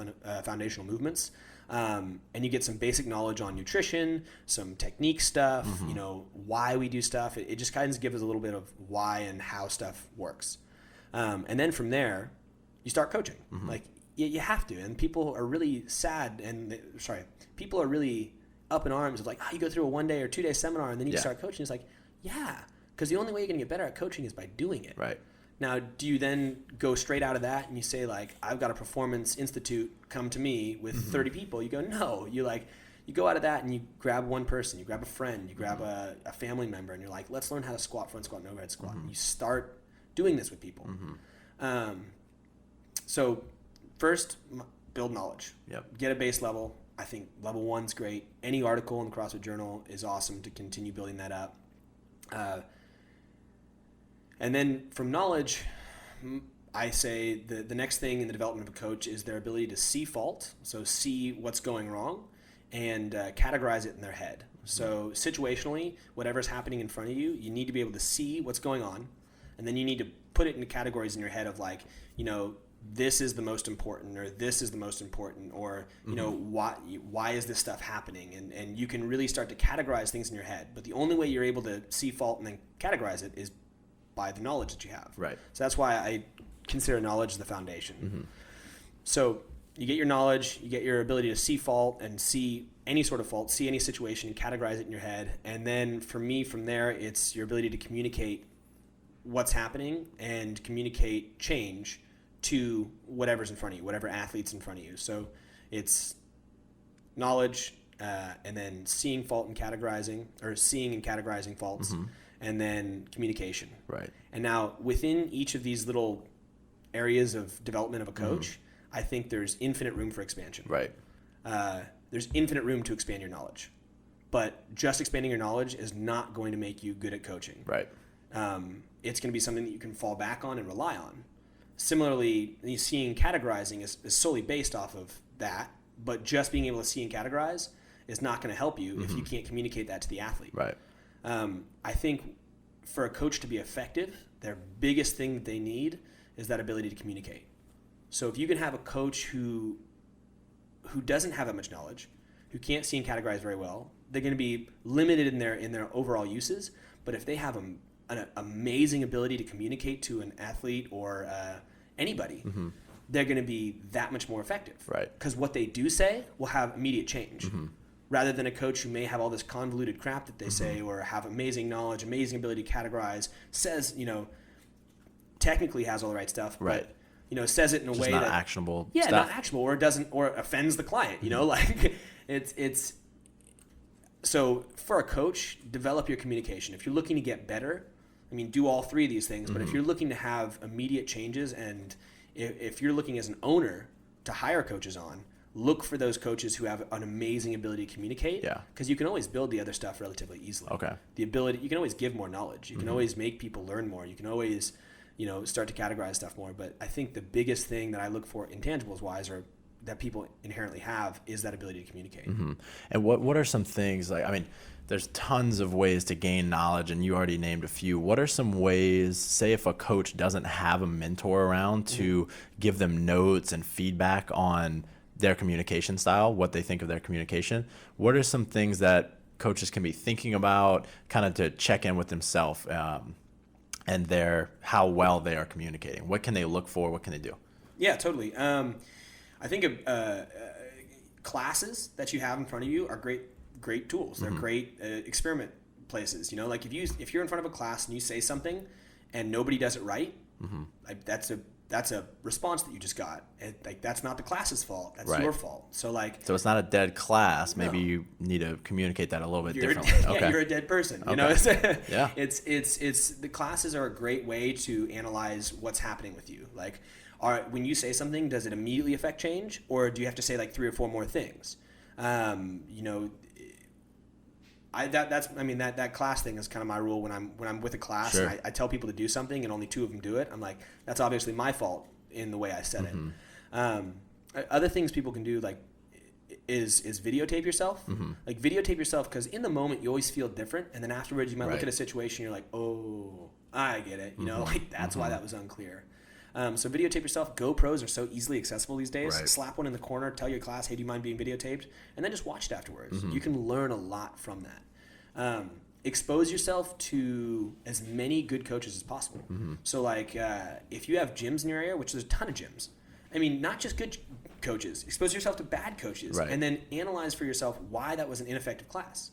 foundational movements, and you get some basic knowledge on nutrition, some technique stuff, why we do stuff. It just kind of gives us a little bit of why and how stuff works. And then from there, you start coaching. Like, you have to. And people are really sad, people are really up in arms of like, you go through a 1-day or 2-day seminar and then you start coaching. It's like, because the only way you're going to get better at coaching is by doing it. Right. Now, do you then go straight out of that and you say, like, I've got a performance institute, come to me with 30 people? You go, no. You go out of that and you grab one person, you grab a friend, you grab a family member, and you're like, let's learn how to squat, front squat, and overhead squat. And you start doing this with people. So first, build knowledge. Get a base level. I think level 1's great. Any article in the CrossFit Journal is awesome to continue building that up. And then from knowledge, I say the next thing in the development of a coach is their ability to see fault, so see what's going wrong, and categorize it in their head. So situationally, whatever's happening in front of you, you need to be able to see what's going on, and then you need to put it into categories in your head of like, this is the most important, or this is the most important, or why is this stuff happening, and you can really start to categorize things in your head. But the only way you're able to see fault and then categorize it is by the knowledge that you have. Right. So that's why I consider knowledge the foundation. So you get your knowledge, you get your ability to see fault and see any sort of fault, see any situation, and categorize it in your head. And then for me, from there, it's your ability to communicate what's happening and communicate change to whatever's in front of you, whatever athlete's in front of you. So it's knowledge, and then seeing fault and categorizing, or seeing and categorizing faults, and then communication. Right. And now within each of these little areas of development of a coach, I think there's infinite room for expansion. Right. There's infinite room to expand your knowledge, but just expanding your knowledge is not going to make you good at coaching. Right. It's going to be something that you can fall back on and rely on. Similarly, seeing categorizing is solely based off of that, but just being able to see and categorize is not going to help you if you can't communicate that to the athlete. Right. I think for a coach to be effective, their biggest thing that they need is that ability to communicate. So if you can have a coach who doesn't have that much knowledge, who can't see and categorize very well, they're going to be limited in their overall uses. But if they have an amazing ability to communicate to an athlete or anybody, they're going to be that much more effective. Right. Because what they do say will have immediate change. Rather than a coach who may have all this convoluted crap that they say, or have amazing knowledge, amazing ability to categorize, says, technically has all the right stuff, right. but, says it in a Just way not that actionable yeah, stuff. not actionable, or doesn't, or offends the client, like it's, so for a coach, develop your communication. If you're looking to get better, do all three of these things, but if you're looking to have immediate changes, and if you're looking as an owner to hire coaches on, look for those coaches who have an amazing ability to communicate. Yeah. Because you can always build the other stuff relatively easily. Okay. You can always give more knowledge. You can always make people learn more. You can always, start to categorize stuff more. But I think the biggest thing that I look for intangibles wise, or that people inherently have, is that ability to communicate. And what are some things there's tons of ways to gain knowledge, and you already named a few. What are some ways, say if a coach doesn't have a mentor around, to give them notes and feedback on their communication style, what they think of their communication? What are some things that coaches can be thinking about, kind of to check in with themselves and how well they are communicating? What can they look for? What can they do? Yeah, totally. I think classes that you have in front of you are great tools. They're great experiment places. Like if you're in front of a class and you say something and nobody does it right, that's a response that you just got. That's not the class's fault. That's your fault. So it's not a dead class. Maybe you need to communicate that a little bit differently. Yeah, you're a dead person. Okay. Yeah. It's the classes are a great way to analyze what's happening with you. When you say something, does it immediately affect change, or do you have to say 3 or 4 more things? That class thing is kind of my rule when I'm with a class. Sure. And I tell people to do something and only 2 of them do it. I'm like, that's obviously my fault in the way I said it. Other things people can do is videotape yourself. Videotape yourself, because in the moment you always feel different, and then afterwards you might look at a situation, you're like, oh, I get it. That's why that was unclear. So videotape yourself. GoPros are so easily accessible these days. Right. Slap one in the corner, tell your class, hey, do you mind being videotaped? And then just watch it afterwards. You can learn a lot from that. Expose yourself to as many good coaches as possible. So if you have gyms in your area, which there's a ton of gyms, not just good coaches, expose yourself to bad coaches, right. and then analyze for yourself why that was an ineffective class.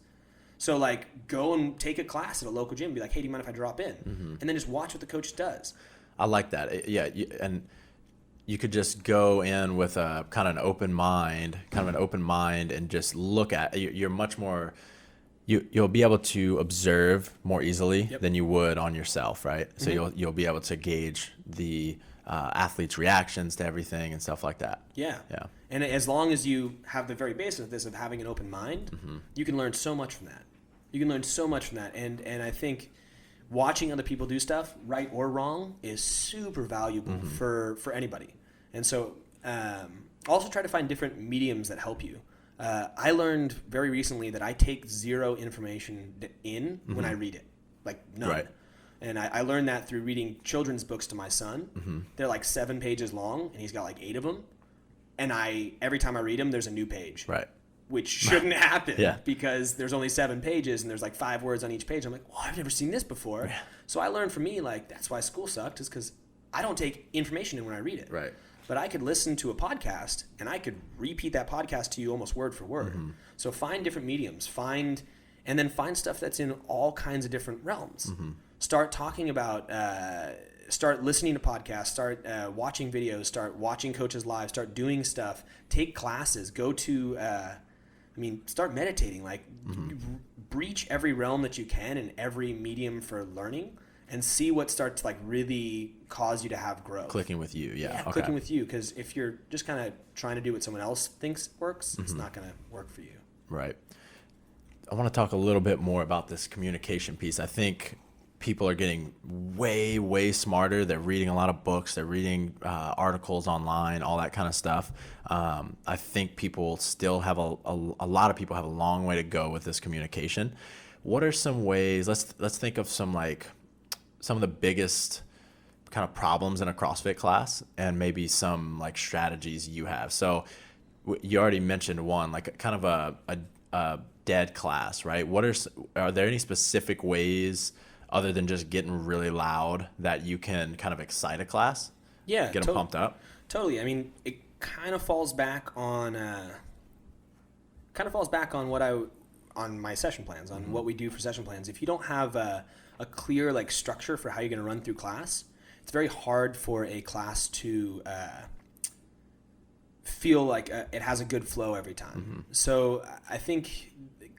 So go and take a class at a local gym and be like, hey, do you mind if I drop in? And then just watch what the coach does. I like that. Yeah, and you could just go in with a kind of an open mind, and just look at. You're much more you'll be able to observe more easily Yep. than you would on yourself, right? So you'll be able to gauge the athlete's reactions to everything and stuff like that. Yeah. Yeah. And as long as you have the very basics of this, of having an open mind, you can learn so much from that. And I think watching other people do stuff, right or wrong, is super valuable for anybody. And so also try to find different mediums that help you. I learned very recently that I take zero information in when I read it, like none. Right. And I learned that through reading children's books to my son. They're like 7 pages long, and he's got like 8 of them. And every time I read them, there's a new page. Right. Which shouldn't happen Yeah. because there's only 7 pages and there's like 5 words on each page. I'm like, well, I've never seen this before. Yeah. So I learned from me, like, that's why school sucked, is because I don't take information in when I read it. Right. But I could listen to a podcast and I could repeat that podcast to you almost word for word. So find different mediums, and then find stuff that's in all kinds of different realms. Start talking about, start listening to podcasts, start watching videos, start watching coaches live, start doing stuff, take classes, go to, start meditating, like breach every realm that you can in every medium for learning and see what starts to like really cause you to have growth. Clicking with you. Yeah. Okay. Clicking with you. Because if you're just kind of trying to do what someone else thinks works, it's not going to work for you. Right. I want to talk a little bit more about this communication piece. I think people are getting way, way smarter. They're reading a lot of books. They're reading articles online, all that kind of stuff. I think people still have a lot of people have a long way to go with this communication. What are some ways? Let's think of some of the biggest kind of problems in a CrossFit class and maybe some like strategies you have. So you already mentioned one, like kind of a dead class, right? Are there any specific ways other than just getting really loud that you can kind of excite a class? Yeah. Get them pumped up? Totally. I mean, it kind of falls back on on my session plans, on what we do for session plans. If you don't have a clear like structure for how you're going to run through class, it's very hard for a class to feel like it has a good flow every time. So I think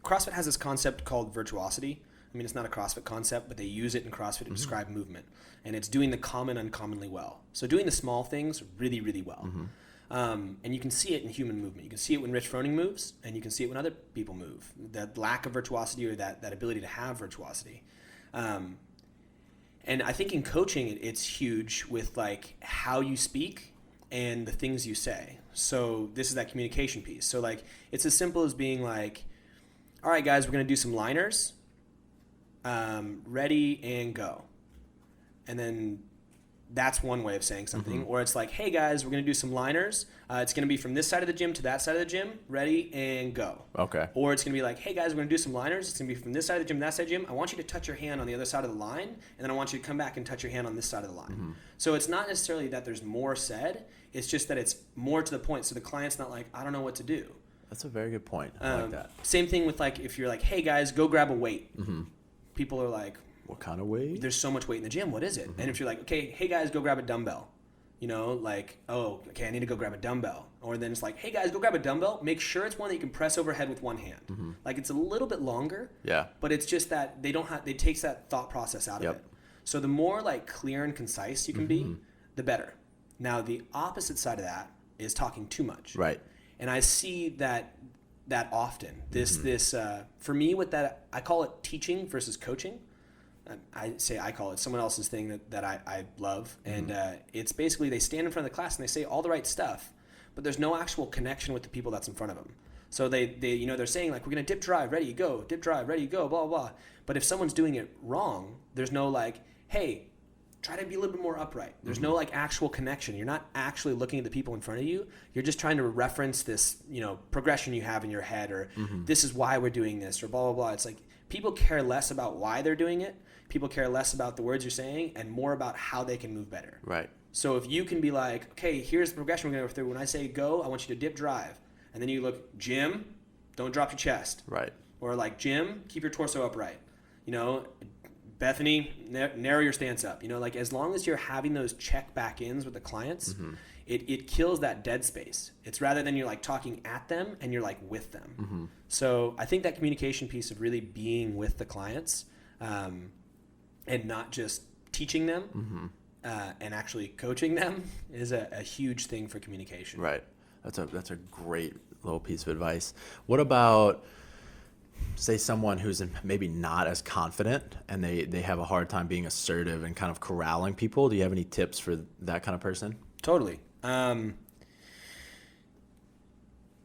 CrossFit has this concept called virtuosity. I mean, it's not a CrossFit concept, but they use it in CrossFit to describe movement. And it's doing the common uncommonly well. So doing the small things really, really well. And you can see it in human movement. You can see it when Rich Froning moves, and you can see it when other people move. That lack of virtuosity, or that ability to have virtuosity. And I think in coaching, it's huge with like how you speak and the things you say. So this is that communication piece. So like it's as simple as being like, all right, guys, we're going to do some liners. Ready and go. And then that's one way of saying something. Or it's like, hey guys, we're going to do some liners. It's going to be from this side of the gym to that side of the gym. Ready and go. Okay. Or it's going to be like, hey guys, we're going to do some liners. It's going to be from this side of the gym to that side of the gym. I want you to touch your hand on the other side of the line. And then I want you to come back and touch your hand on this side of the line. So it's not necessarily that there's more said. It's just that it's more to the point. So the client's not like, I don't know what to do. That's a very good point. I like that. Same thing with like, if you're like, hey guys, go grab a weight. People are like, what kind of weight? there's so much weight in the gym. What is it? And if you're like, okay, hey guys, go grab a dumbbell. You know, like, oh, okay, I need to go grab a dumbbell. Or then it's like, hey guys, go grab a dumbbell. Make sure it's one that you can press overhead with one hand. Like it's a little bit longer. Yeah. But it's just that it takes that thought process out of it. So the more like clear and concise you can be, the better. Now the opposite side of that is talking too much. Right. And I see that often. For me, with that, I call it teaching versus coaching. I call it someone else's thing that I love. And it's basically they stand in front of the class and they say all the right stuff, but there's no actual connection with the people that's in front of them. So they're saying like, we're going to dip drive, ready, go, dip drive, ready, go, blah, blah. But if someone's doing it wrong, there's no like, hey, try to be a little bit more upright. There's no like actual connection. You're not actually looking at the people in front of you. You're just trying to reference this, progression you have in your head, or this is why we're doing this, or blah, blah, blah. It's like people care less about why they're doing it. People care less about the words you're saying and more about how they can move better. Right. So if you can be like, okay, here's the progression we're going to go through. When I say go, I want you to dip drive. And then you look, Jim, don't drop your chest. Right. Or like, Jim, keep your torso upright. Bethany, narrow your stance up. You know, like as long as you're having those check back ins with the clients, it kills that dead space. It's rather than you're like talking at them and you're like with them. So I think that communication piece of really being with the clients and not just teaching them and actually coaching them is a huge thing for communication. Right. That's a great little piece of advice. What about, say, someone who's maybe not as confident and they have a hard time being assertive and kind of corralling people? Do you have any tips for that kind of person? Totally.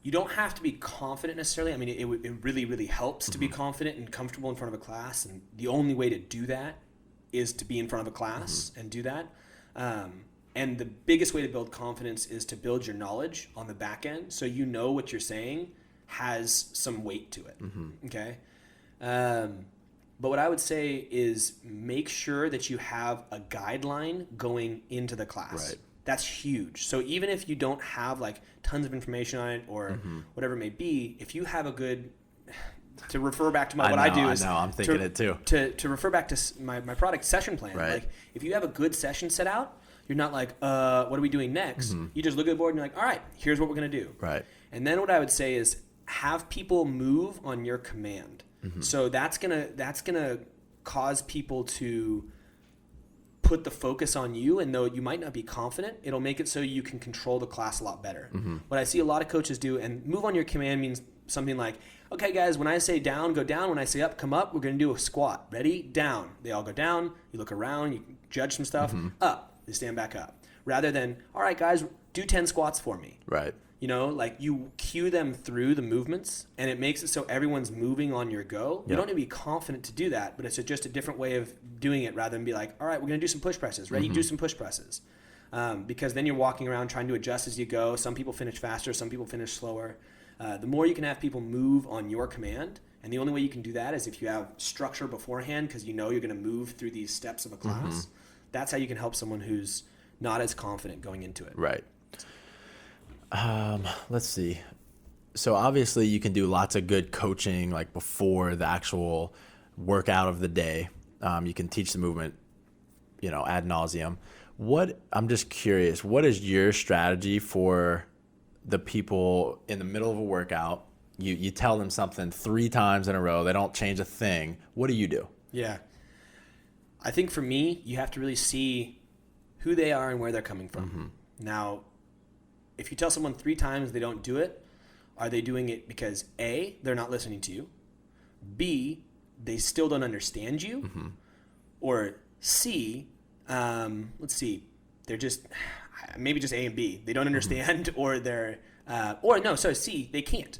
You don't have to be confident necessarily. I mean, it really, really helps to be confident and comfortable in front of a class. And the only way to do that is to be in front of a class and do that. And the biggest way to build confidence is to build your knowledge on the back end. So you know what you're saying has some weight to it. Okay. But what I would say is make sure that you have a guideline going into the class. Right. That's huge. So even if you don't have like tons of information on it or whatever it may be, if you have a good, to refer back to what I do is I'm thinking it too. To refer back to my product session plan. Right. Like if you have a good session set out, you're not like, what are we doing next? You just look at the board and you're like, all right, here's what we're going to do. Right. And then what I would say is have people move on your command. So that's gonna cause people to put the focus on you, and though you might not be confident, it'll make it so you can control the class a lot better. What I see a lot of coaches do, and move on your command means something like, okay guys, when I say down, go down. When I say up, come up. We're going to do a squat. Ready? Down. They all go down. You look around, you judge some stuff. Up. They stand back up. Rather than, all right guys, do 10 squats for me. Right. You know, like you cue them through the movements, and it makes it so everyone's moving on your go. You don't need to be confident to do that, but it's just a different way of doing it rather than be like, all right, we're going to do some push presses. Ready? Do some push presses. Because then you're walking around trying to adjust as you go. Some people finish faster. Some people finish slower. The more you can have people move on your command, and the only way you can do that is if you have structure beforehand because you know you're going to move through these steps of a class. That's how you can help someone who's not as confident going into it. Right. Let's see. So obviously you can do lots of good coaching like before the actual workout of the day. You can teach the movement, ad nauseum. I'm just curious, what is your strategy for the people in the middle of a workout? You tell them something 3 times in a row. They don't change a thing. What do you do? Yeah. I think for me, you have to really see who they are and where they're coming from. Now, if you tell someone 3 times they don't do it, are they doing it because A, they're not listening to you, B, they still don't understand you, or C, let's see, they're just, maybe just A and B, they don't understand, or they're, C, they can't.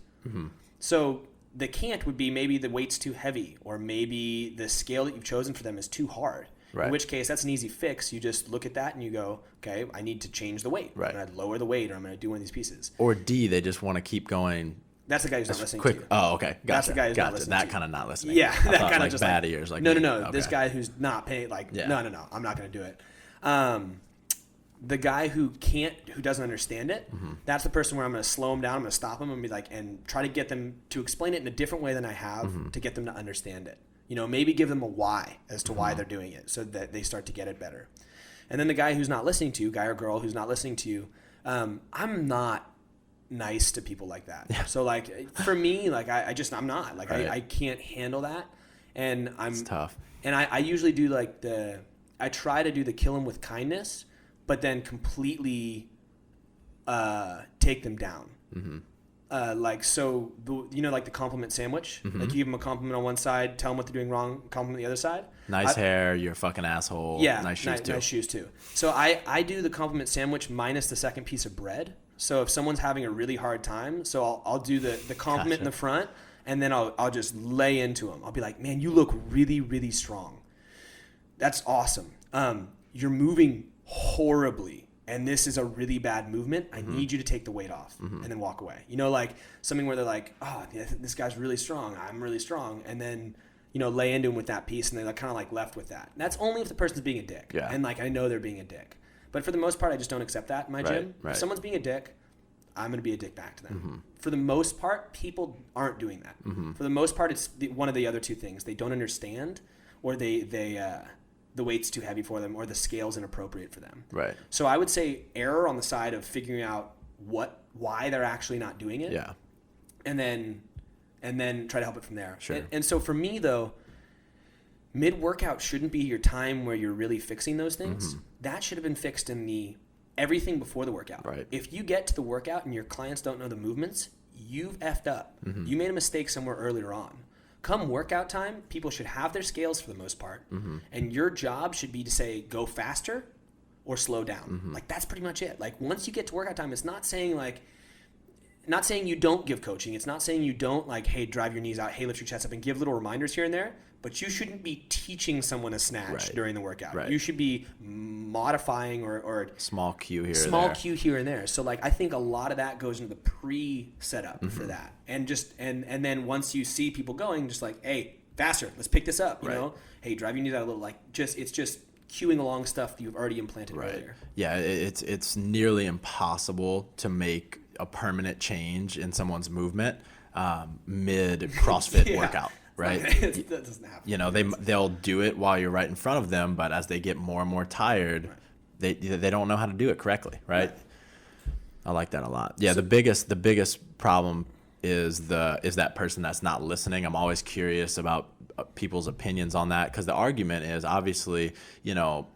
So the can't would be maybe the weight's too heavy, or maybe the scale that you've chosen for them is too hard. Right. In which case, that's an easy fix. You just look at that and you go, okay, I need to change the weight. Right. I'm going to lower the weight, or I'm going to do one of these pieces. Or D, they just want to keep going. That's the guy who's not listening to you. Oh, okay. Gotcha. That's the guy who's not listening to you. That kind of not listening. Yeah, that kind of just bad ears. Like no. Okay. This guy who's not paying, no, I'm not going to do it. The guy who doesn't understand it, that's the person where I'm going to slow him down. I'm going to stop him and be like, and try to get them to explain it in a different way than I have to get them to understand it. Maybe give them a why as to why they're doing it so that they start to get it better. And then the guy who's not listening to you, guy or girl who's not listening to you, I'm not nice to people like that. Yeah. So like for me, like I'm not like, right. I can't handle that. And it's tough. And I usually do like I try to do the kill them with kindness, but then completely take them down. Like the compliment sandwich. Like you give them a compliment on one side, tell them what they're doing wrong, compliment the other side. Nice hair, you're a fucking asshole. Yeah, nice shoes too. So I do the compliment sandwich minus the second piece of bread. So if someone's having a really hard time, so I'll do the compliment in the front, and then I'll just lay into them. I'll be like, man, you look really, really strong. That's awesome. You're moving horribly. And this is a really bad movement. I need you to take the weight off and then walk away. Like something where they're like, oh, this guy's really strong. I'm really strong. And then, lay into him with that piece, and they're kind of like left with that. And that's only if the person's being a dick. Yeah. And like I know they're being a dick. But for the most part, I just don't accept that in my gym. Right. If someone's being a dick, I'm going to be a dick back to them. For the most part, people aren't doing that. For the most part, it's one of the other two things. They don't understand, or the weight's too heavy for them, or the scale's inappropriate for them. Right. So I would say err on the side of figuring out why they're actually not doing it. Yeah. And then try to help it from there. Sure. And so for me though, mid-workout shouldn't be your time where you're really fixing those things. Mm-hmm. That should have been fixed in everything before the workout. Right. If you get to the workout and your clients don't know the movements, you've effed up. Mm-hmm. You made a mistake somewhere earlier on. Come workout time, people should have their scales for the most part. Mm-hmm. And your job should be to say, go faster or slow down. Mm-hmm. Like, that's pretty much it. Like, once you get to workout time, it's not saying you don't give coaching. It's not saying you don't like, hey, drive your knees out, hey, lift your chest up, and give little reminders here and there. But you shouldn't be teaching someone a snatch during the workout. Right. You should be modifying or Small cue here. cue here and there. So like I think a lot of that goes into the pre-setup for that. And and then once you see people going, just like, hey, faster, let's pick this up. You know, hey, drive your knees out a little. Like it's just cueing along stuff that you've already implanted earlier. Yeah, it's nearly impossible to make a permanent change in someone's movement mid CrossFit workout. Right. That doesn't happen. You know, they'll do it while you're right in front of them, but as they get more and more tired, they don't know how to do it correctly. Right. I like that a lot. Yeah. So, the biggest problem is that person that's not listening. I'm always curious about people's opinions on that, because the argument is obviously, you know,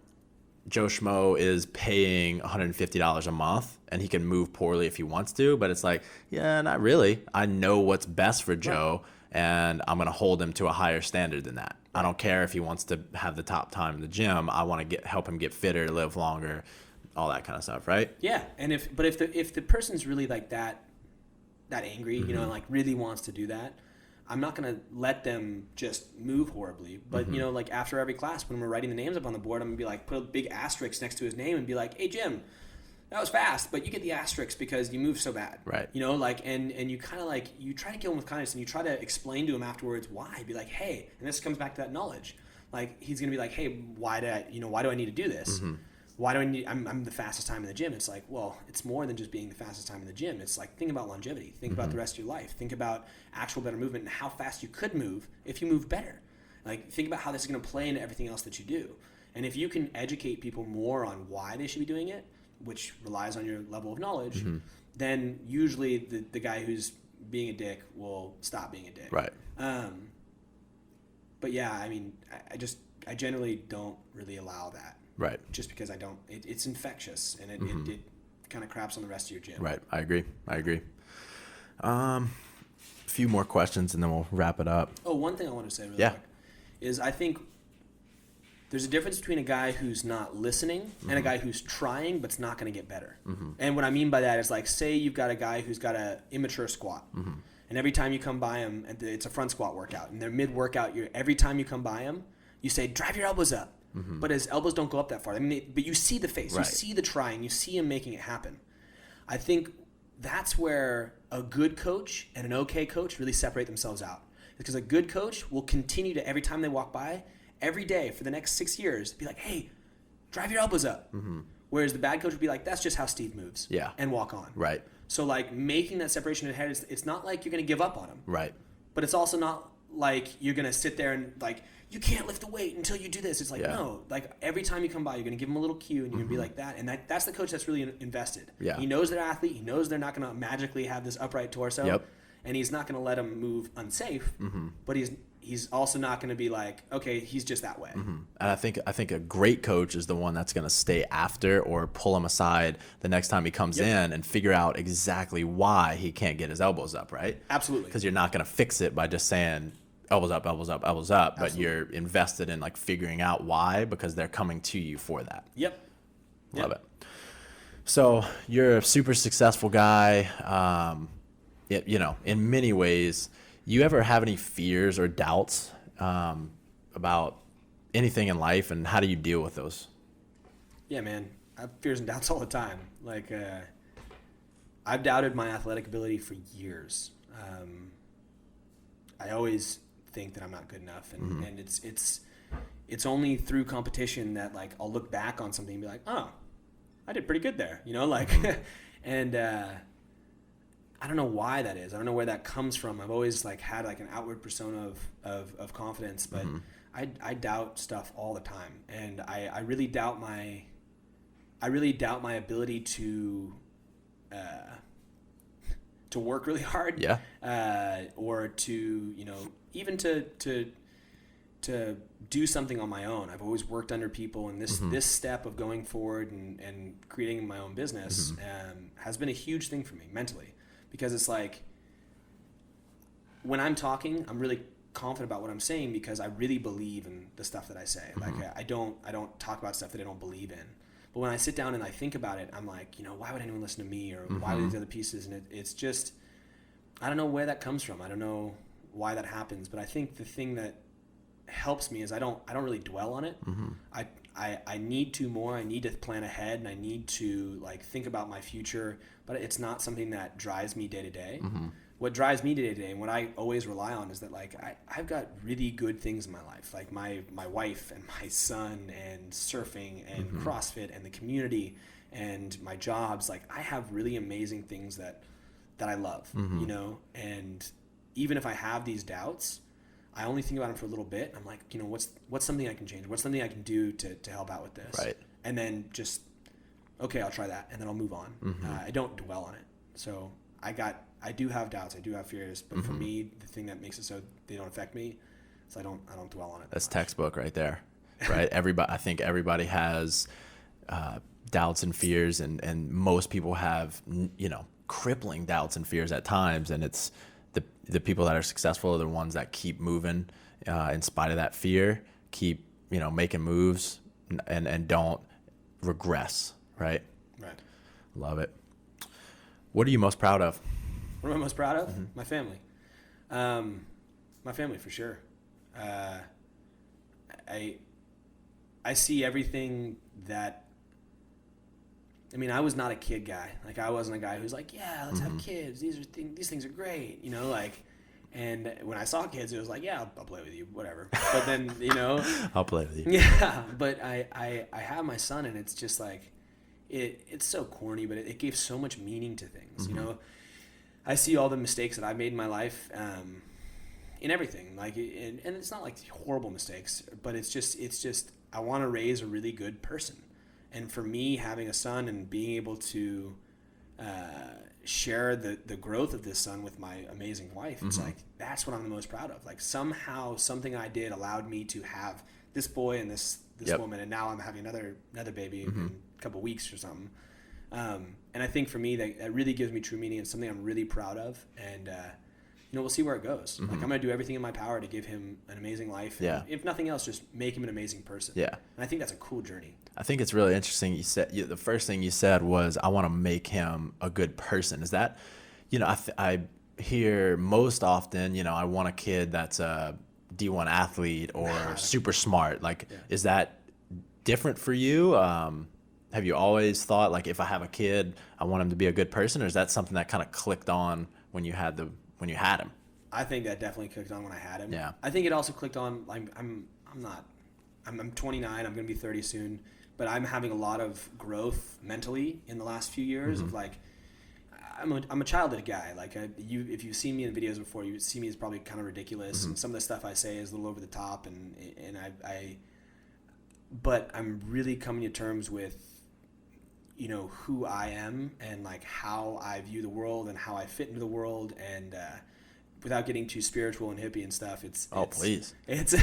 Joe Schmo is paying $150 a month and he can move poorly if he wants to, but it's like, yeah, not really. I know what's best for Joe. And I'm going to hold him to a higher standard than that. I don't care if he wants to have the top time in the gym. I want to help him get fitter, live longer, all that kind of stuff, right? Yeah, and if the person's really like that angry, you know, and like really wants to do that, I'm not going to let them just move horribly. But you know, like after every class, when we're writing the names up on the board, I'm going to be like, put a big asterisk next to his name and be like, hey Jim, that was fast, but you get the asterisk because you move so bad. Right. You know, like, and you kind of like, you try to kill him with kindness and you try to explain to him afterwards why. Be like, hey, and this comes back to that knowledge. Like, he's going to be like, hey, why do I need to do this? Why do I need, I'm the fastest time in the gym. It's like, well, it's more than just being the fastest time in the gym. It's like, think about longevity. Think about the rest of your life. Think about actual better movement and how fast you could move if you move better. Like, think about how this is going to play into everything else that you do. And if you can educate people more on why they should be doing it, which relies on your level of knowledge, then usually the guy who's being a dick will stop being a dick. Right. But yeah, I mean, I generally don't really allow that. Right. Just because it's infectious and it kind of craps on the rest of your gym. Right. I agree. A few more questions and then we'll wrap it up. Oh, one thing I want to say really quick is I think there's a difference between a guy who's not listening and a guy who's trying but's not going to get better. And what I mean by that is, like, say you've got a guy who's got an immature squat. And every time you come by him, it's a front squat workout. And they're mid-workout. Every time you come by him, you say, drive your elbows up. But his elbows don't go up that far. I mean, but you see the face. You see the trying. You see him making it happen. I think that's where a good coach and an okay coach really separate themselves out. Because a good coach will continue to, every time they walk by, every day for the next 6 years, be like, hey, drive your elbows up. Whereas the bad coach would be like, that's just how Steve moves. Yeah. And walk on. Right. So, like, making that separation in the head, it's not like you're going to give up on him. Right. But it's also not like you're going to sit there and, like, you can't lift the weight until you do this. It's like, no. Like, every time you come by, you're going to give them a little cue, and you're going to be like that. And that's the coach that's really invested. Yeah. He knows their athlete. He knows they're not going to magically have this upright torso. Yep. And he's not going to let them move unsafe. But he's also not going to be like, okay, he's just that way. And I think a great coach is the one that's going to stay after or pull him aside the next time he comes in and figure out exactly why he can't get his elbows up, right? Absolutely. Because you're not going to fix it by just saying elbows up, elbows up, elbows up. Absolutely. But you're invested in, like, figuring out why, because they're coming to you for that. Yep. Love it. So you're a super successful guy. You know, in many ways, you ever have any fears or doubts about anything in life, and how do you deal with those? Yeah, man. I have fears and doubts all the time. Like, I've doubted my athletic ability for years. I always think that I'm not good enough, and it's only through competition that, like, I'll look back on something and be like, oh, I did pretty good there, you know, like, and I don't know why that is. I don't know where that comes from. I've always, like, had, like, an outward persona of confidence, but I doubt stuff all the time, and I really doubt my ability to work really hard. Yeah. Or to, even to do something on my own. I've always worked under people, and this step of going forward and creating my own business has been a huge thing for me mentally, because it's like when I'm talking, I'm really confident about what I'm saying because I really believe in the stuff that I say. Like I don't talk about stuff that I don't believe in. But when I sit down and I think about it, I'm like, why would anyone listen to me, or why would these other pieces? And it's just, I don't know where that comes from. I don't know why that happens, but I think the thing that helps me is I don't really dwell on it. I need to more. I need to plan ahead, and I need to like think about my future, but it's not something that drives me day to day. What drives me day to day, and what I always rely on, is that like I've got really good things in my life, like my wife and my son and surfing and CrossFit and the community and my jobs. Like I have really amazing things that I love, and even if I have these doubts, I only think about them for a little bit. I'm like, what's something I can change? What's something I can do to help out with this? Right. And then just, okay, I'll try that, and then I'll move on. I don't dwell on it. So I do have doubts. I do have fears, but for me, the thing that makes it so they don't affect me is I don't dwell on it. That's textbook right there, right? I think everybody has doubts and fears, and most people have, crippling doubts and fears at times, and it's the people that are successful are the ones that keep moving in spite of that fear, keep making moves, and don't regress, right? Right. Love it. What are you most proud of? What am I most proud of? My family. My family, for sure. I see everything that. I mean, I was not a kid guy. Like I wasn't a guy who's like, yeah, let's have kids. These things are great. And when I saw kids, it was like, yeah, I'll play with you, whatever. But then, I'll play with you. Yeah. But I have my son, and it's just like, it's so corny, but it gave so much meaning to things. I see all the mistakes that I've made in my life, in everything. Like, and it's not like horrible mistakes, but it's just I want to raise a really good person. And for me, having a son and being able to share the growth of this son with my amazing wife, it's like, that's what I'm the most proud of. Like somehow something I did allowed me to have this boy and this woman, and now I'm having another baby in a couple weeks or something. And I think for me, that really gives me true meaning, and something I'm really proud of. And we'll see where it goes. Like I'm going to do everything in my power to give him an amazing life. And if nothing else, just make him an amazing person. Yeah. And I think that's a cool journey. I think it's really interesting. You said the first thing you said was, I want to make him a good person. Is that, I hear most often, I want a kid that's a D1 athlete or super smart. Like, is that different for you? Have you always thought, like, if I have a kid, I want him to be a good person, or is that something that kind of clicked on when you had him? I think that definitely clicked on when I had him. Yeah. I think it also clicked on. I'm 29. I'm going to be 30 soon, but I'm having a lot of growth mentally in the last few years. Of like, I'm a childhood guy. Like if you've seen me in videos before, you would see me as probably kind of ridiculous, and some of the stuff I say is a little over the top, and but I'm really coming to terms with who I am, and like how I view the world and how I fit into the world, and without getting too spiritual and hippie and stuff, please. It's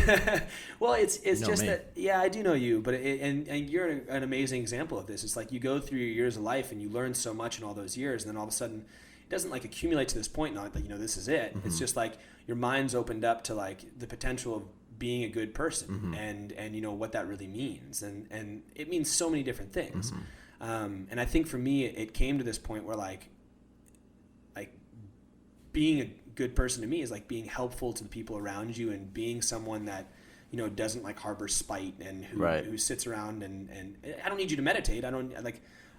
well, it's just me. That I do know you, but and you're an amazing example of this. It's like you go through your years of life and you learn so much in all those years, and then all of a sudden it doesn't like accumulate to this point, not that this is it. It's just like your mind's opened up to like the potential of being a good person, and what that really means, and it means so many different things. And I think for me, it came to this point where like being a good person to me is like being helpful to the people around you, and being someone that doesn't like harbor spite, and who sits around and I don't need you to meditate.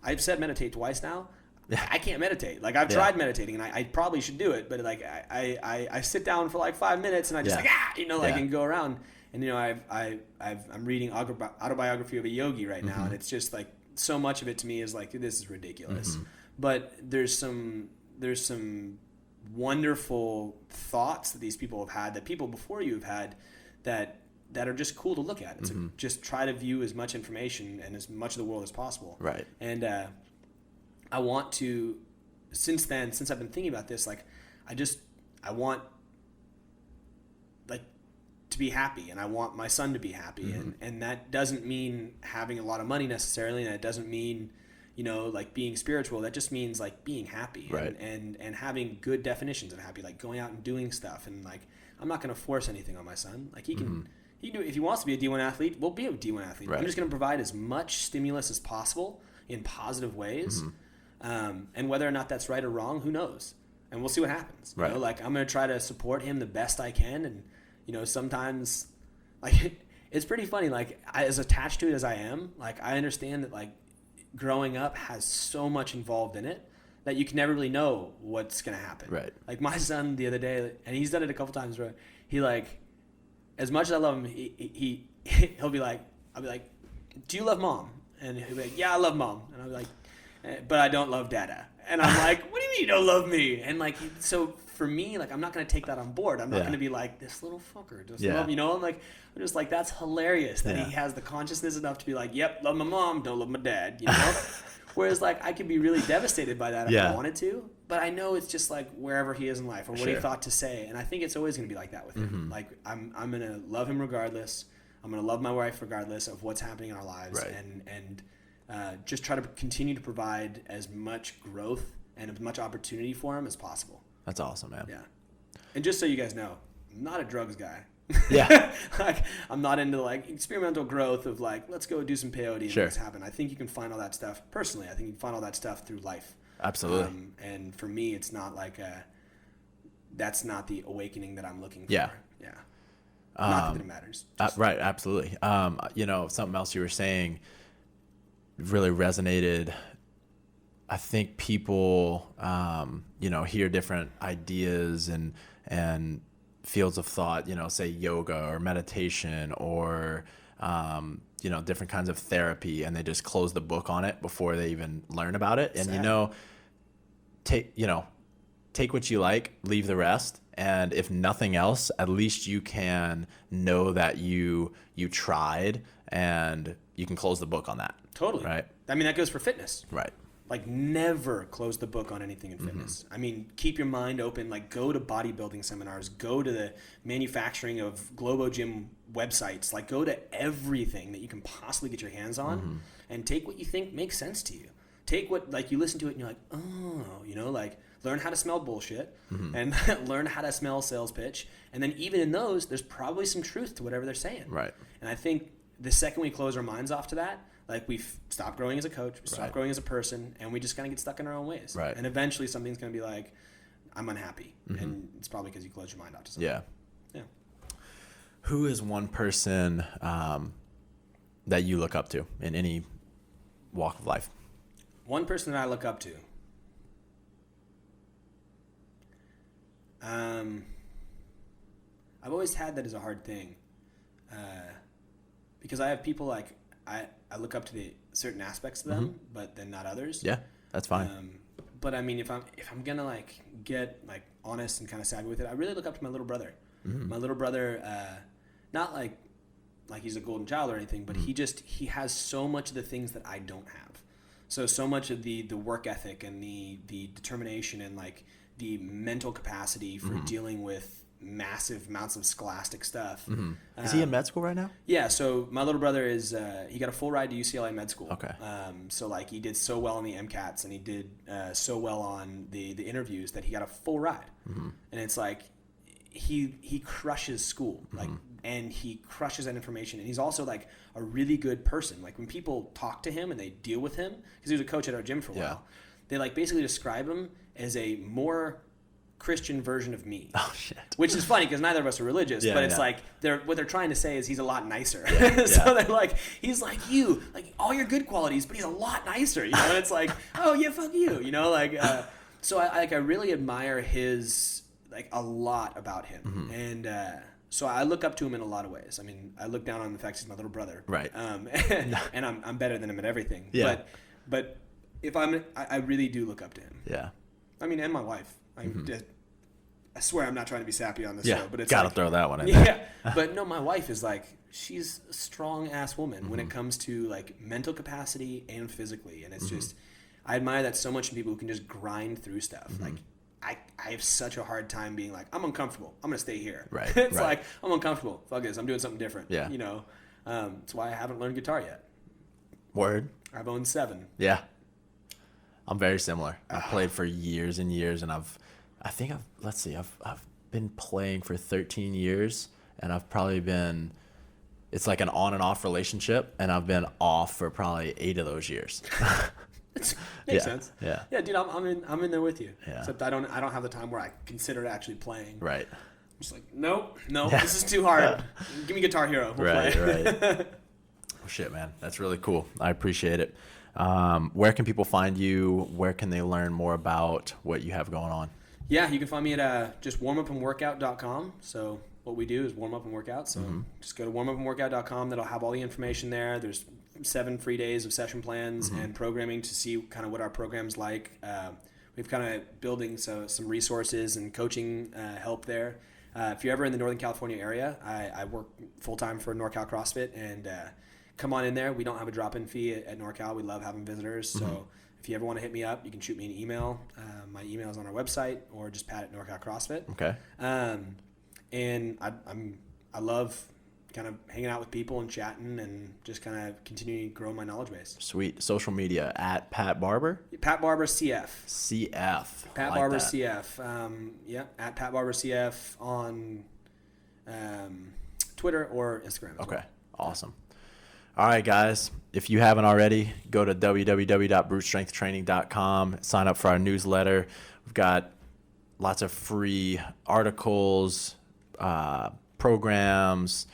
I've said meditate twice now. I can't meditate. Like I've tried meditating, and I probably should do it, but like I sit down for like 5 minutes, and I just and go around. And I'm reading autobiography of a yogi right now, and it's just like so much of it to me is like, this is ridiculous. But there's some wonderful thoughts that these people have had, that people before you have had, that that are just cool to look at. It's just try to view as much information and as much of the world as possible. Right. And I want to, since I've been thinking about this, like I want like to be happy, and I want my son to be happy, and that doesn't mean having a lot of money necessarily, and it doesn't mean, you know, like being spiritual. That just means like being happy, right. and having good definitions of happy, like going out and doing stuff. And like, I'm not going to force anything on my son. Like he can do, if he wants to be a D1 athlete, we'll be a D1 athlete. Right. I'm just going to provide as much stimulus as possible in positive ways. And whether or not that's right or wrong, who knows? And we'll see what happens. You Right. know, like I'm going to try to support him the best I can. And, you know, sometimes like it's pretty funny. Like as attached to it as I am, like I understand that like growing up has so much involved in it that you can never really know what's going to happen. Right. Like my son the other day, and he's done it a couple times where he like, as much as I love him, he'll be like, I'll be like, do you love mom? And he'll be like, yeah, I love mom. And I'll be like, but I don't love dada. And I'm like, what do you mean you don't love me? And like, so for me, like, I'm not going to take that on board. I'm not going to be like, this little fucker just love, you know? I'm just like, that's hilarious that he has the consciousness enough to be like, yep, love my mom, don't love my dad, you know? Whereas like, I could be really devastated by that if I wanted to, but I know it's just like wherever he is in life or what he thought to say. And I think it's always going to be like that with him. Like, I'm going to love him regardless. I'm going to love my wife regardless of what's happening in our lives. Right. And just try to continue to provide as much growth and as much opportunity for him as possible. That's awesome, man. Yeah. And just so you guys know, I'm not a drugs guy. Yeah. Like, I'm not into like experimental growth of like, let's go do some peyote and things happen. I think you can find all that stuff. Personally, I think you can find all that stuff through life. Absolutely. And for me, it's not like that's not the awakening that I'm looking for. Yeah. Yeah. Not that it matters. Right. Absolutely. You know, something else you were saying really resonated. I think people, you know, hear different ideas and fields of thought, you know, say yoga or meditation or, you know, different kinds of therapy, and they just close the book on it before they even learn about it. And, you know, take what you like, leave the rest. And if nothing else, at least you can know that you tried, and you can close the book on that. Totally. Right. I mean, that goes for fitness. Right. Like, never close the book on anything in fitness. I mean, keep your mind open. Like, go to bodybuilding seminars. Go to the manufacturing of Globo Gym websites. Like, go to everything that you can possibly get your hands on, and take what you think makes sense to you. Take what, like, you listen to it and you're like, oh, you know, like, learn how to smell bullshit and learn how to smell sales pitch. And then even in those, there's probably some truth to whatever they're saying. Right. And I think the second we close our minds off to that, like, we've stopped growing as a coach, we stopped growing as a person, and we just kind of get stuck in our own ways. Right. And eventually something's going to be like, I'm unhappy. And it's probably because you closed your mind off to something. Yeah. Yeah. Who is one person that you look up to in any walk of life? One person that I look up to. I've always had that as a hard thing. Because I have people like, I look up to the certain aspects of them, but then not others. Yeah, that's fine. But I mean, if I'm gonna like get like honest and kind of savvy with it, I really look up to my little brother. My little brother, not like he's a golden child or anything, but he has so much of the things that I don't have. So much of the work ethic and the determination and like the mental capacity for dealing with massive amounts of scholastic stuff. Is he in med school right now? Yeah, so my little brother is he got a full ride to UCLA med school. Okay. So like he did so well on the MCATs and he did so well on the interviews that he got a full ride. And it's like he crushes school, like, and he crushes that information, and he's also like a really good person. Like when people talk to him and they deal with him, because he was a coach at our gym for a while, they like basically describe him as a more Christian version of me. Oh shit. Which is funny because neither of us are religious, but it's like what they're trying to say is he's a lot nicer. So they're like, he's like you, like all your good qualities, but he's a lot nicer, you know. And it's like, oh yeah, fuck you, you know, like. So I really admire his like a lot about him, and so I look up to him in a lot of ways. I mean, I look down on the fact he's my little brother, right? And I'm better than him at everything. Yeah. But if I really do look up to him. Yeah. I mean, and my wife. I swear I'm not trying to be sappy on this Yeah, show, but it's gotta like, throw that one in there. yeah. But no, my wife is like, she's a strong ass woman when it comes to like mental capacity and physically, and it's just, I admire that so much in people who can just grind through stuff. Like I have such a hard time being like, I'm uncomfortable, I'm gonna stay here. Right. It's right. like, I'm uncomfortable, fuck this, I'm doing something different. Yeah. You know, that's why I haven't learned guitar yet. Word. I've owned 7. Yeah. I'm very similar. I've played for years and years, and I've been playing for 13 years, and I've probably been, it's like an on and off relationship, and I've been off for probably 8 of those years. Makes sense. Yeah. Yeah, dude, I'm in there with you. Yeah. Except I don't have the time where I consider actually playing. Right. I'm just like, nope, this is too hard. Give me Guitar Hero. We'll play. Right. Well, shit, man. That's really cool. I appreciate it. Where can people find you? Where can they learn more about what you have going on? Yeah, you can find me at just warmupandworkout.com. So what we do is warm up and work out. So just go to warmupandworkout.com. That'll have all the information there. There's 7 free days of session plans and programming to see kind of what our program's like. We've kind of building some resources and coaching help there. If you're ever in the Northern California area, I work full-time for NorCal CrossFit, and come on in there. We don't have a drop-in fee at NorCal. We love having visitors. So if you ever want to hit me up, you can shoot me an email. My email is on our website, or just Pat at NorCal CrossFit. Okay. And I love kind of hanging out with people and chatting and just kind of continuing to grow my knowledge base. Sweet. Social media at Pat Barber? Pat Barber CF. CF. Pat like Barber that. CF. At Pat Barber CF on Twitter or Instagram as Okay. well. Awesome. All right, guys. If you haven't already, go to www.brutestrengthtraining.com. Sign up for our newsletter. We've got lots of free articles, programs.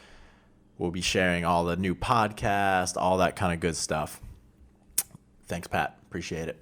We'll be sharing all the new podcasts, all that kind of good stuff. Thanks, Pat. Appreciate it.